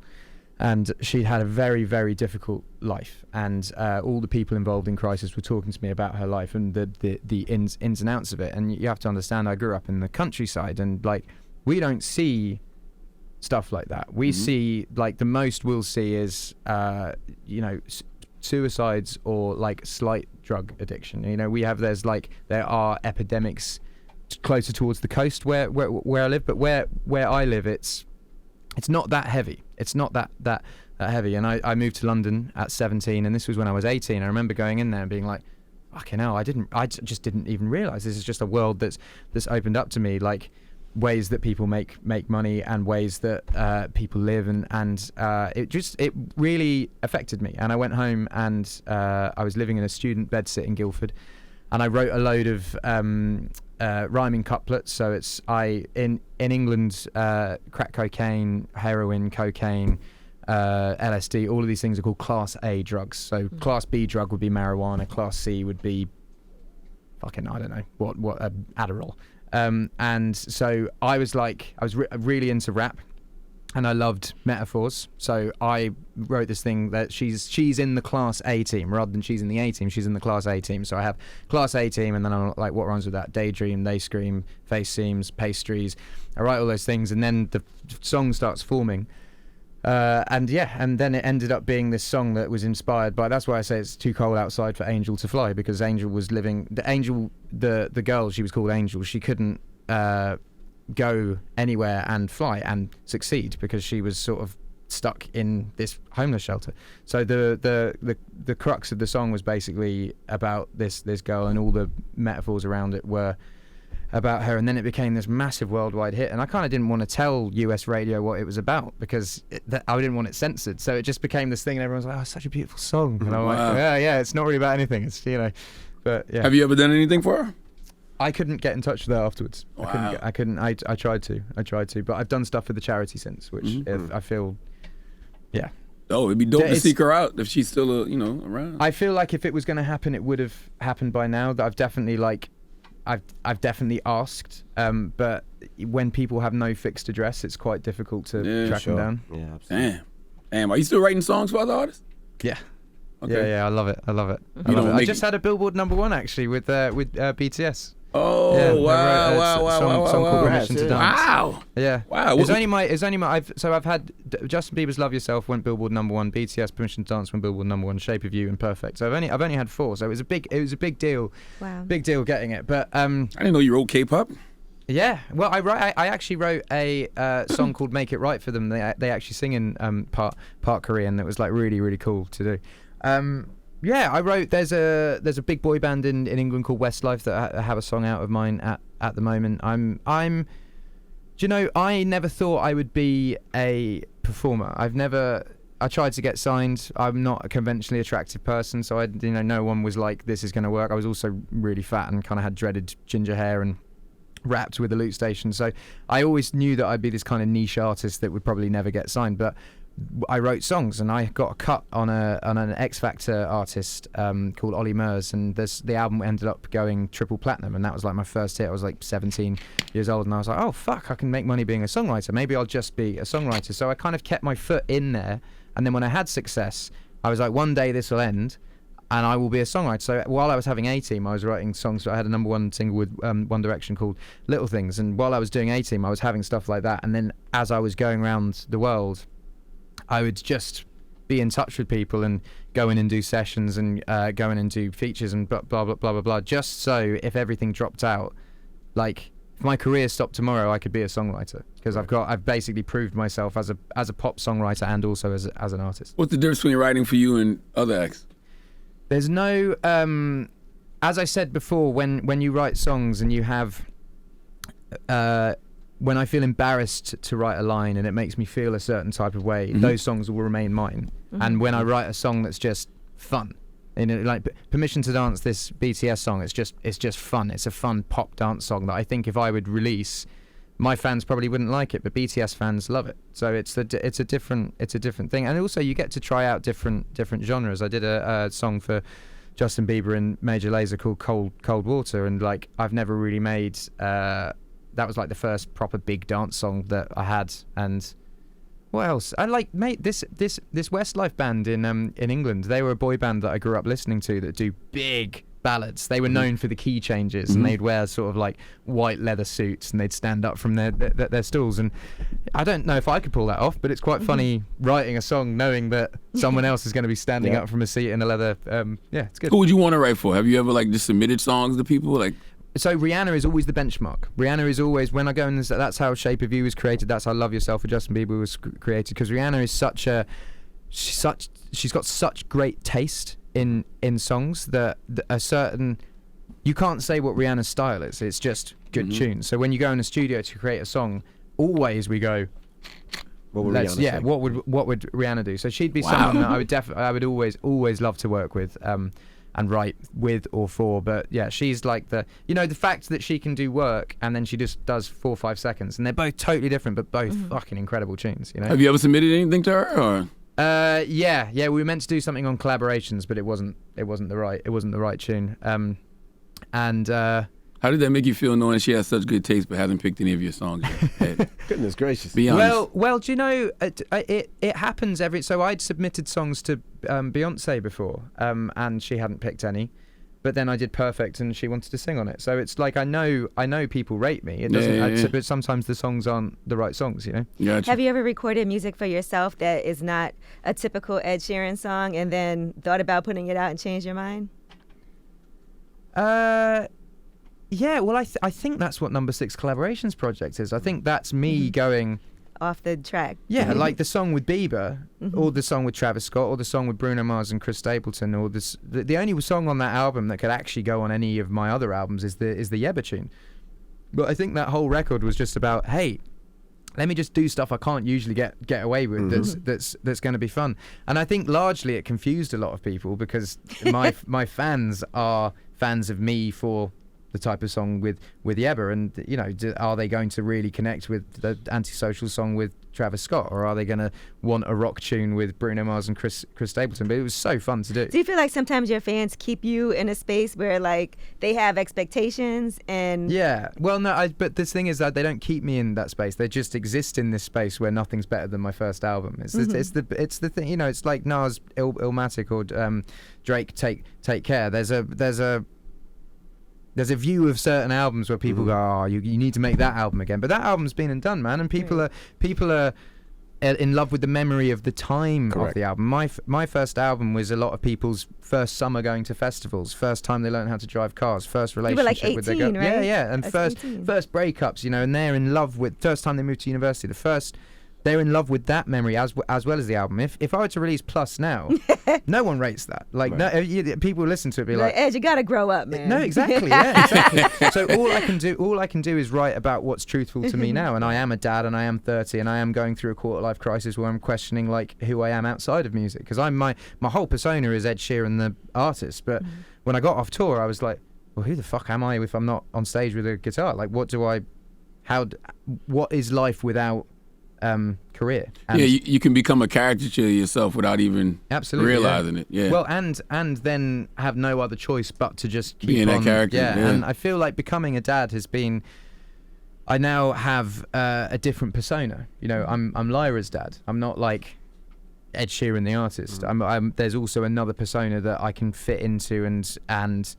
and she had a very, very difficult life. And all the people involved in Crisis were talking to me about her life and the ins and outs of it. And you have to understand, I grew up in the countryside, and like we don't see stuff like that. We see, like, the most we'll see is suicides or like slight drug addiction. You know, there are epidemics closer towards the coast where I live, but where I live, it's not that heavy. It's not that heavy. And I moved to London at 17, and this was when I was 18. I remember going in there and being like, fucking hell, I just didn't even realise this is just a world that's opened up to me, like ways that people make money and ways that people live, and it really affected me. And I went home, and I was living in a student bedsit in Guildford, and I wrote a load of rhyming couplets. So it's in England, crack cocaine, heroin, cocaine, LSD, all of these things are called Class A drugs. So Class B drug would be marijuana, Class C would be fucking, I don't know what Adderall. And so I was really into rap, and I loved metaphors. So I wrote this thing that she's in the Class A team rather than she's in the A team. She's in the Class A team. So I have Class A team, and then I'm like, what rhymes with that? Daydream, they scream, face seams, pastries. I write all those things, and then the song starts forming. And then it ended up being this song that was inspired by. That's why I say it's too cold outside for Angel to fly, because Angel was living. The girl, she was called Angel. She couldn't go anywhere and fly and succeed because she was sort of stuck in this homeless shelter. So the crux of the song was basically about this girl, and all the metaphors around it were about her. And then it became this massive worldwide hit, and I kind of didn't want to tell US radio what it was about because I didn't want it censored. So it just became this thing, and everyone's like, "Oh, it's such a beautiful song." And I'm like, yeah, it's not really about anything. It's, but yeah. Have you ever done anything for her? I couldn't get in touch with her afterwards. Wow. I couldn't. I tried to, but I've done stuff for the charity since, which if I feel, yeah. Oh, it'd be dope to seek her out if she's still, around. I feel like if it was going to happen, it would have happened by now. That I've definitely asked, but when people have no fixed address, it's quite difficult to track them down. Yeah, absolutely. Damn. Are you still writing songs for other artists? Yeah. Okay. Yeah, I love it. I just had a Billboard #1 actually with BTS. Oh, yeah, wow. Song called Permission to Dance. Wow. Yeah. Wow. I've had Justin Bieber's Love Yourself went Billboard #1, BTS Permission to Dance went Billboard #1, Shape of You and Perfect. So I've only had 4, so it was a big deal. Wow. Big deal getting it. But I didn't know you wrote K-pop. Yeah. Well, I actually wrote a song called Make It Right for them. They actually sing in part Korean. That was like really, really cool to do. Yeah, I wrote. There's a big boy band in England called Westlife that have a song out of mine at the moment. I never thought I would be a performer. I tried to get signed. I'm not a conventionally attractive person, so no one was like, this is going to work. I was also really fat and kind of had dreaded ginger hair and rapped with a loot station. So I always knew that I'd be this kind of niche artist that would probably never get signed, but I wrote songs, and I got a cut on an X Factor artist called Ollie Murs, and the album ended up going triple platinum, and that was like my first hit. I was like 17 years old, and I was like, oh fuck, I can make money being a songwriter. Maybe I'll just be a songwriter. So I kind of kept my foot in there, and then when I had success, I was like, one day this will end, and I will be a songwriter. So while I was having A-Team, I was writing songs. I had a #1 single with One Direction called Little Things, and while I was doing A-Team, I was having stuff like that. And then as I was going around the world, I would just be in touch with people and go in and do sessions and go in and do features and blah blah blah blah blah blah. Just so if everything dropped out, like if my career stopped tomorrow, I could be a songwriter because I've basically proved myself as a pop songwriter and also as an artist. What's the difference between writing for you and other acts? There's no, as I said before, when you write songs and you have, when I feel embarrassed to write a line and it makes me feel a certain type of way, those songs will remain mine. And when I write a song that's just fun, like Permission to Dance, this BTS song, it's just fun. It's a fun pop dance song that I think if I would release, my fans probably wouldn't like it, but BTS fans love it. So it's a different thing. And also you get to try out different genres. I did a song for Justin Bieber and Major Lazer called Cold Water, and like I've never really made that was like the first proper big dance song that I had. And what else? I like, mate, this Westlife band in England. They were a boy band that I grew up listening to that do big ballads. They were known for the key changes, and they'd wear sort of like white leather suits, and they'd stand up from their stools. And I don't know if I could pull that off, but it's quite funny writing a song knowing that someone else is going to be standing up from a seat in a leather. Yeah, it's good. Who would you want to write for? Have you ever like just submitted songs to people? Like, so Rihanna is always the benchmark. Rihanna is always, when I go in, that's how Shape of You was created. That's how Love Yourself for Justin Bieber was created, because Rihanna is she's got such great taste in songs that a certain, you can't say what Rihanna's style is. It's just good tunes. So when you go in the studio to create a song, always we go, what would Rihanna do? So she'd be someone that I would always love to work with. And write with or for, but yeah, she's like the fact that she can do work and then she just does 4 or 5 seconds, and they're both totally different but both fucking incredible tunes. Have you ever submitted anything to her? Or? Yeah, we were meant to do something on collaborations, but it wasn't the right tune. How did that make you feel knowing she has such good taste but hasn't picked any of your songs yet? Goodness gracious. Be honest. Well, do you know, it happens so I'd submitted songs to Beyonce before, and she hadn't picked any, but then I did Perfect and she wanted to sing on it. So it's like I know people rate me. It doesn't, but sometimes the songs aren't the right songs, Gotcha. Have you ever recorded music for yourself that is not a typical Ed Sheeran song and then thought about putting it out and changed your mind? Yeah, well, I think that's what Number 6 Collaborations project is. I think that's me going off the track. Yeah, like the song with Bieber, or the song with Travis Scott, or the song with Bruno Mars and Chris Stapleton, or the only song on that album that could actually go on any of my other albums is the Yebba tune. But I think that whole record was just about, hey, let me just do stuff I can't usually get away with. That's going to be fun. And I think largely it confused a lot of people because my fans are fans of me for the type of song with Yebba, and are they going to really connect with the antisocial song with Travis Scott, or are they going to want a rock tune with Bruno Mars and Chris Stapleton? But it was so fun to do. Do you feel like sometimes your fans keep you in a space where like they have expectations and? Yeah, well, no, but this thing is that they don't keep me in that space. They just exist in this space where nothing's better than my first album. It's the thing, it's like Nas Illmatic or Drake Take Care. There's a view of certain albums where people go, oh, you need to make that album again. But that album's been and done, man. And people are in love with the memory of the time of the album. My first album was a lot of people's first summer going to festivals, first time they learned how to drive cars, first relationship like 18, with their girl. right? Yeah, and first breakups, and they're in love with first time they moved to university. They're in love with that memory as well as the album. If I were to release Plus now, no one rates that. Like, people listen to it, be like, Ed, you gotta grow up, man. No, exactly. Yeah, exactly. So all I can do is write about what's truthful to me now. And I am a dad, and I am 30, and I am going through a quarter-life crisis where I'm questioning like who I am outside of music, because my whole persona is Ed Sheeran, the artist. But when I got off tour, I was like, well, who the fuck am I if I'm not on stage with a guitar? Like, what is life without career? And you can become a caricature of yourself without even realizing it. Yeah. Well, and then have no other choice but to just keep being on, that character. Yeah. And I feel like becoming a dad has been. I now have a different persona. I'm Lyra's dad. I'm not like Ed Sheeran the artist. There's also another persona that I can fit into and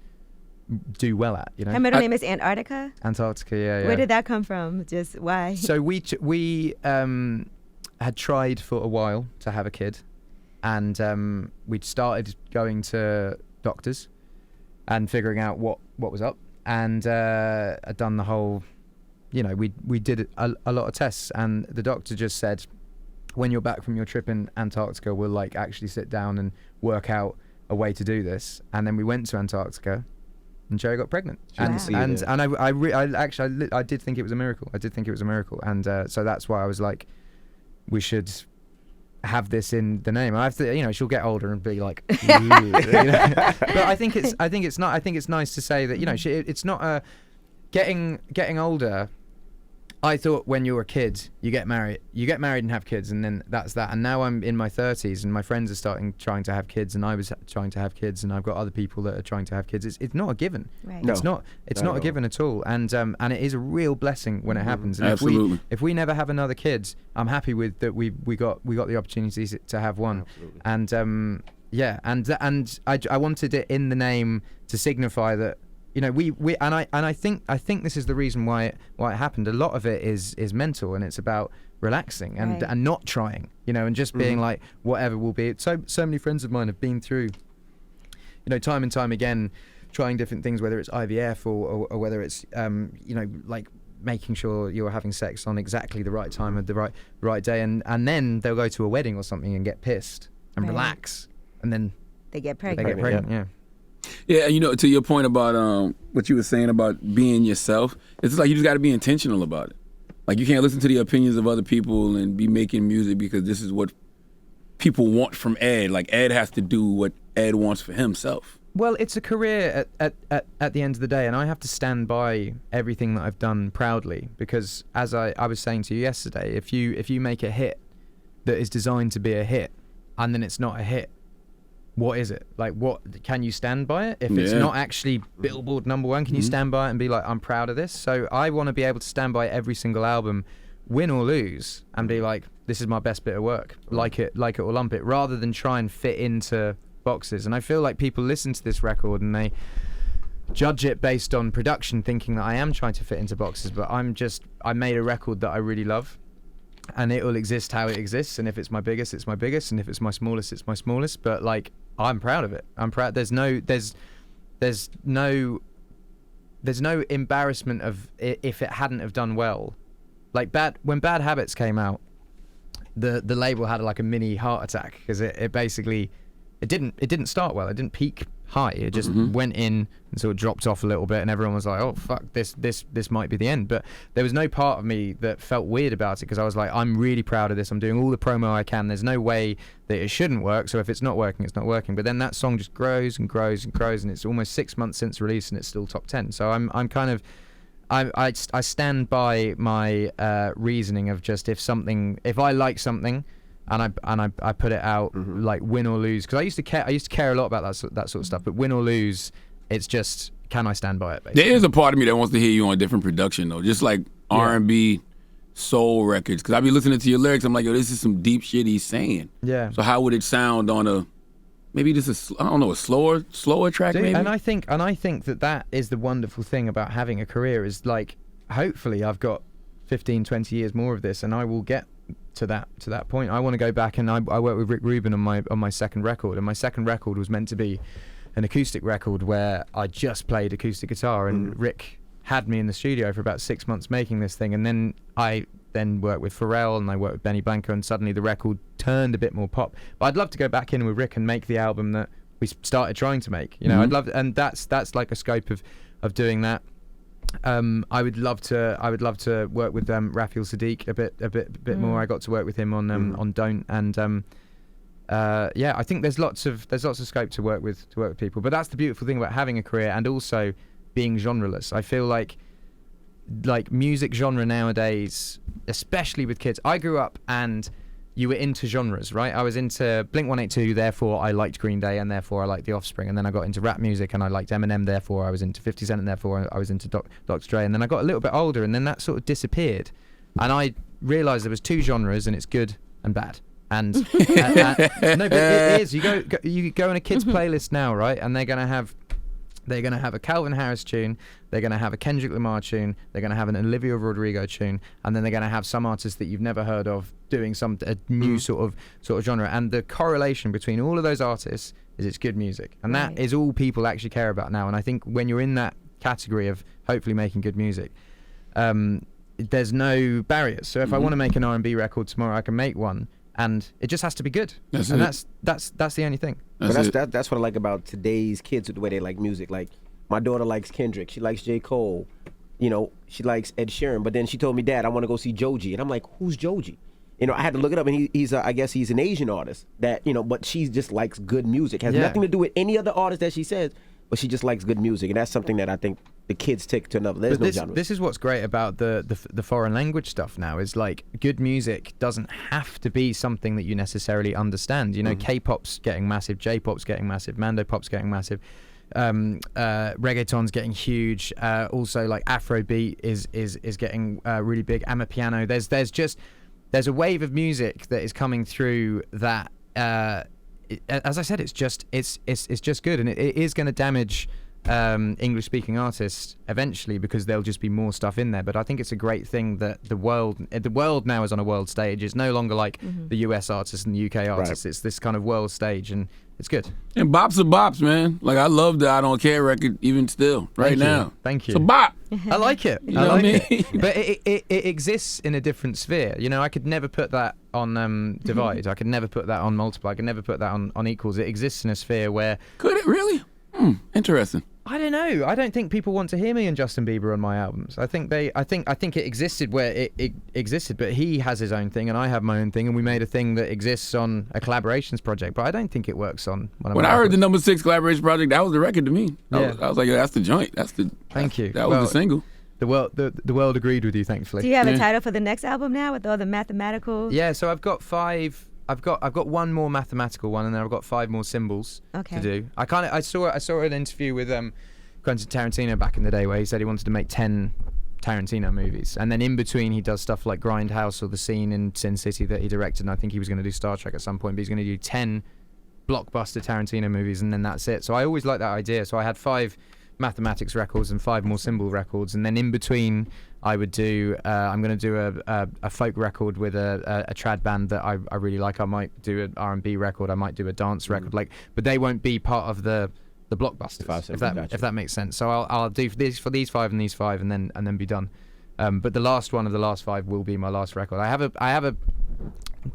do well at. Her middle name is Antarctica? Antarctica, yeah. Where did that come from? Just why? So we had tried for a while to have a kid, and we'd started going to doctors and figuring out what was up, and I'd done the whole, we did a lot of tests, and the doctor just said, when you're back from your trip in Antarctica, we'll like actually sit down and work out a way to do this. And then we went to Antarctica, and Cherry got pregnant. Wow. And I did think it was a miracle. And so that's why I was like, we should have this in the name. I have to, she'll get older and be like, but I think it's nice to say that, it's not a getting older. I thought when you're a kid, you get married and have kids, and then that's that. And now I'm in my 30s, and my friends are trying to have kids, and I was trying to have kids, and I've got other people that are trying to have kids. It's not a given. Right. No, it's not a given at all. And it is a real blessing when it happens. And Absolutely. if we never have another kid, I'm happy with that. We got the opportunity to have one. Absolutely. And I wanted it in the name to signify that. I think this is the reason why it happened. A lot of it is mental, and it's about relaxing and not trying, and just being like, whatever will be. So many friends of mine have been through, time and time again, trying different things, whether it's IVF or whether it's like making sure you're having sex on exactly the right time at the right day, and then they'll go to a wedding or something and get pissed and relax, and then They get pregnant. Yeah. Yeah, to your point about what you were saying about being yourself, it's just like you just got to be intentional about it. Like, you can't listen to the opinions of other people and be making music because this is what people want from Ed. Like, Ed has to do what Ed wants for himself. Well, it's a career at the end of the day, and I have to stand by everything that I've done proudly, because as I was saying to you yesterday, if you make a hit that is designed to be a hit and then it's not a hit, what is it? Like, what can you stand by it? If it's not actually Billboard #1, can you stand by it and be like, I'm proud of this? So I want to be able to stand by every single album, win or lose, and be like, this is my best bit of work. Like it or lump it, rather than try and fit into boxes. And I feel like people listen to this record and they judge it based on production, thinking that I am trying to fit into boxes, but I made a record that I really love, and it will exist how it exists. And if it's my biggest, it's my biggest, and if it's my smallest, it's my smallest. But like, I'm proud of it. I'm proud. There's no embarrassment of it if it hadn't have done well. Like, when Bad Habits came out, the label had like a mini heart attack, because it basically didn't start well. It didn't peak high. It just went in and sort of dropped off a little bit, and everyone was like, oh fuck, this might be the end. But there was no part of me that felt weird about it, because I was like, I'm really proud of this. I'm doing all the promo I can. There's no way that it shouldn't work, so if it's not working, it's not working. But then that song just grows and grows and grows, and it's almost 6 months since release, and it's still top 10. So I'm kind of, I stand by my reasoning of just, if I like something and I put it out, like, win or lose, because I used to care a lot about that sort of stuff, but win or lose, it's just, can I stand by it, basically. There is a part of me that wants to hear you on a different production, though, just like R&B, soul records, because I be listening to your lyrics, I'm like, yo, this is some deep shit he's saying. Yeah. So how would it sound on a slower track, maybe? And I think that is the wonderful thing about having a career, is like, hopefully I've got 15, 20 years more of this, and I will get to that point. I want to go back, and I worked with Rick Rubin on my second record, and my second record was meant to be an acoustic record where I just played acoustic guitar, and Rick had me in the studio for about 6 months making this thing, and then I worked with Pharrell, and I worked with Benny Blanco, and suddenly the record turned a bit more pop. But I'd love to go back in with Rick and make the album that we started trying to make. I'd love, and that's like a scope of doing that. I would love to work with Rafiel Sadiq a bit more. I got to work with him on Don't, and I think there's lots of scope to work with people. But that's the beautiful thing about having a career, and also being genreless. I feel like music genre nowadays, especially with kids. I grew up and you were into genres, right? I was into Blink-182, therefore I liked Green Day, and therefore I liked The Offspring. And then I got into rap music, and I liked Eminem, therefore I was into 50 Cent, and therefore I was into Dr. Dre. And then I got a little bit older, and then that sort of disappeared. And I realised there was two genres, and it's good and bad. And no, but it is. You go on a kid's playlist now, right? And they're going to have They're going to have a Calvin Harris tune, they're going to have a Kendrick Lamar tune, they're going to have an Olivia Rodrigo tune, and then they're going to have some artist that you've never heard of doing a new sort of genre. And the correlation between all of those artists is it's good music, and that is all people actually care about now. And I think when you're in that category of hopefully making good music, there's no barriers. So if I want to make an R&B record tomorrow, I can make one, and it just has to be good. That's the only thing. That's what I like about today's kids with the way they like music. Like my daughter likes Kendrick, she likes J. Cole, you know, she likes Ed Sheeran. But then she told me, Dad, I want to go see Joji, and I'm like, who's Joji? You know, I had to look it up, and he's I guess he's an Asian artist that, you know, but she just likes good music. Has nothing to do with any other artist that she says, but she just likes good music, and that's something that I think the kids take to another. There's no genre. This is what's great about the foreign language stuff now, is like good music doesn't have to be something that you necessarily understand. You know, K-pop's getting massive, J-pop's getting massive, Mandopop's getting massive, reggaeton's getting huge. Also, like Afrobeat is getting really big. Amapiano. There's a wave of music that is coming through that. As I said, it's just good, and it is going to damage English-speaking artists eventually, because there'll just be more stuff in there. But I think it's a great thing that the world now is on a world stage. It's no longer like the US artists and the UK artists. Right. It's this kind of world stage, and it's good. And bops are bops, man. Like, I love the I Don't Care record even still now. Thank you. It's a bop. I like it. You know what I mean? But it exists in a different sphere. You know, I could never put that on Divide. I could never put that on Multiply. I could never put that on Equals. It exists in a sphere where... Could it really? Interesting. I don't know. I don't think people want to hear me and Justin Bieber on my albums. I think it existed where it existed, but he has his own thing and I have my own thing, and we made a thing that exists on a collaborations project. But I don't think it works on one of when my I heard records. the number 6 collaboration project, that was the record to me. Yeah. I was like, that's the joint. Thank you. That was the single. The world agreed with you, thankfully. Do you have a title for the next album now with all the mathematical? Yeah. So I've got 5. I've got one more mathematical one, and then I've got 5 more symbols to do. I saw an interview with Quentin Tarantino back in the day where he said he wanted to make 10 Tarantino movies, and then in between he does stuff like Grindhouse or the scene in Sin City that he directed, and I think he was going to do Star Trek at some point, but he's going to do 10 blockbuster Tarantino movies, and then that's it. So I always liked that idea. So I had 5 mathematics records and 5 more symbol records, and then in between I would do I'm going to do a folk record with a trad band that I really like. I might do an R&B record, I might do a dance record, but they won't be part of the blockbusters, if that makes sense. So I'll do these 5 and these 5 and then be done. But the last one of the last 5 will be my last record. I have a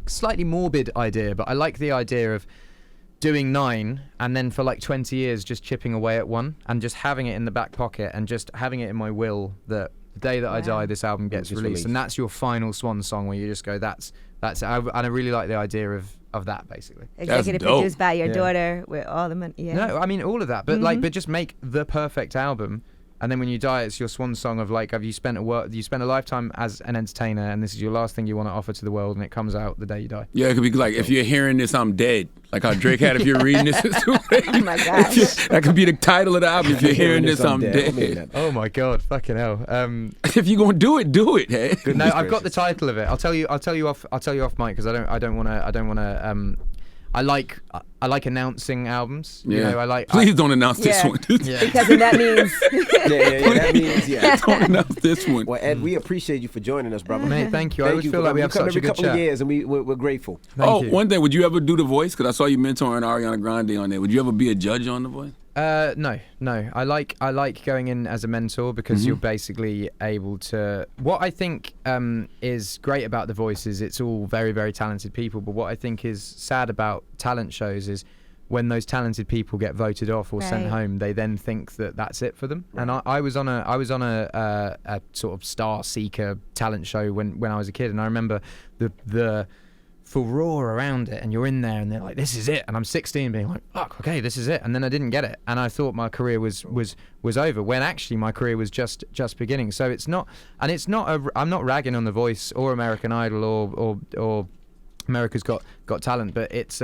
slightly morbid idea, but I like the idea of doing 9 and then for like 20 years just chipping away at one and just having it in the back pocket and just having it in my will that the day that I die, this album gets released, and that's your final swan song where you just go, that's it. And I really like the idea of that, basically. Executive produced by your daughter with all the money. Yeah. No, I mean all of that, but but just make the perfect album. And then when you die, it's your swan song of like, have you spent a lifetime as an entertainer, and this is your last thing you want to offer to the world, and it comes out the day you die. Yeah, it could be like, if you're hearing this, I'm dead. Like how Drake had, if you're reading this, it's too late. Oh my gosh. That could be the title of the album. If you're hearing this, I'm dead. Oh my God, fucking hell. If you're gonna do it. Hey. No, I've got the title of it. I'll tell you off mic, because I don't want to. I like announcing albums. Yeah. You know, I like. Please don't announce this one. Because then that means. That means Don't announce this one. Well, Ed, we appreciate you for joining us, brother. Mate, thank you. I always feel like we have such a good every couple chat. of years, and we're grateful. Thank you. One thing, would you ever do The Voice? Because I saw you mentoring Ariana Grande on there. Would you ever be a judge on The Voice? No. I like going in as a mentor, because you're basically able to. What I think is great about The Voice is it's all very, very talented people. But what I think is sad about talent shows is when those talented people get voted off or sent home, they then think that that's it for them. Right. And I was on a sort of star seeker talent show when I was a kid, and I remember the furore around it, and you're in there and they're like, this is it, and I'm 16 being like, fuck, okay, this is it, and then I didn't get it, and I thought my career was over, when actually my career was just beginning. So it's not, and it's not I'm not ragging on The Voice or American Idol or America's Got Talent, but it's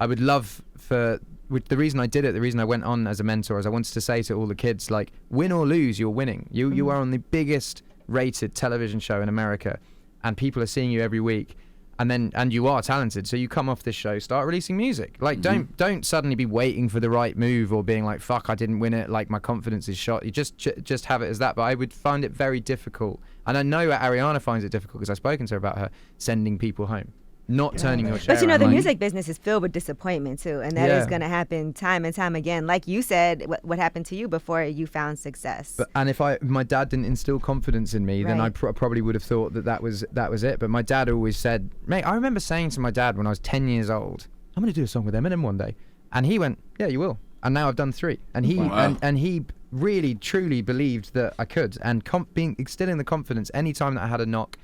I would love for the reason I did it, the reason I went on as a mentor, is I wanted to say to all the kids, like, win or lose, you're winning. You are on the biggest rated television show in America, and people are seeing you every week. and you are talented, so you come off this show, start releasing music. Like, don't suddenly be waiting for the right move or being like, fuck, I didn't win it, like my confidence is shot. You just have it as that. But I would find it very difficult, and I know Ariana finds it difficult because I've spoken to her about her sending people home, not turning your show But you know, around. the Like, music business is filled with disappointment too, and that is going to happen time and time again. Like you said, what happened to you before you found success. and if my dad didn't instill confidence in me, then I Right. probably would have thought that was it. But my dad always said, mate, I remember saying to my dad when I was 10 years old, I'm going to do a song with Eminem one day. And he went, yeah, you will. And now I've done 3. And he and he really, truly believed that I could. And instilling the confidence anytime that I had a knock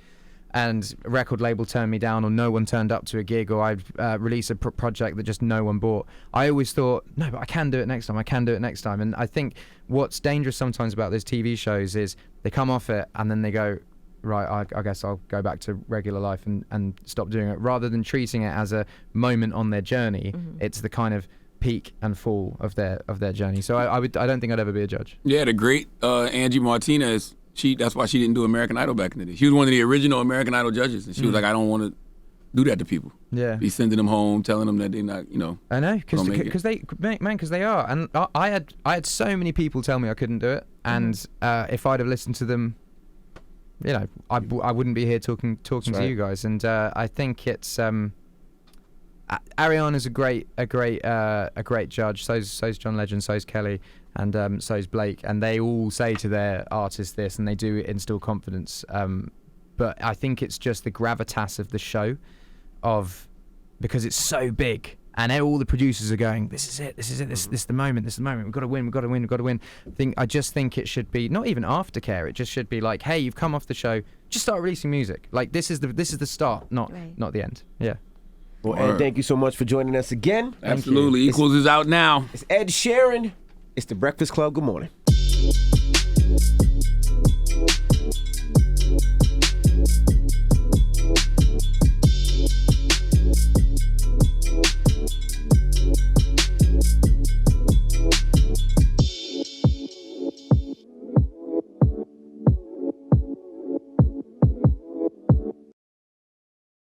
and a record label turned me down, or no one turned up to a gig, or I'd release a project that just no one bought, I always thought, no, but I can do it next time. I can do it next time. And I think what's dangerous sometimes about those TV shows is they come off it and then they go, right, I guess I'll go back to regular life and stop doing it. Rather than treating it as a moment on their journey, it's the kind of peak and fall of their journey. So I don't think I'd ever be a judge. Yeah, the great Angie Martinez. That's why she didn't do American Idol back in the day. She was one of the original American Idol judges, and she was like, I don't want to do that to people. Yeah. Be sending them home, telling them that they're not, I know, because they are, and I had so many people tell me I couldn't do it, and if I'd have listened to them, I wouldn't be here talking to you guys. And I think it's Ariana's a great judge. So's John Legend, so's Kelly, and so's Blake, and they all say to their artists this, and they do instill confidence. But I think it's just the gravitas of the show, because it's so big, and all the producers are going, this is it, this is the moment, we've got to win. I just think it should be not even aftercare. It just should be like, hey, you've come off the show, just start releasing music. Like, this is the start, not the end. Yeah. Well, Ed, thank you so much for joining us again. Absolutely. Equals is out now. It's Ed Sheeran. It's The Breakfast Club. Good morning.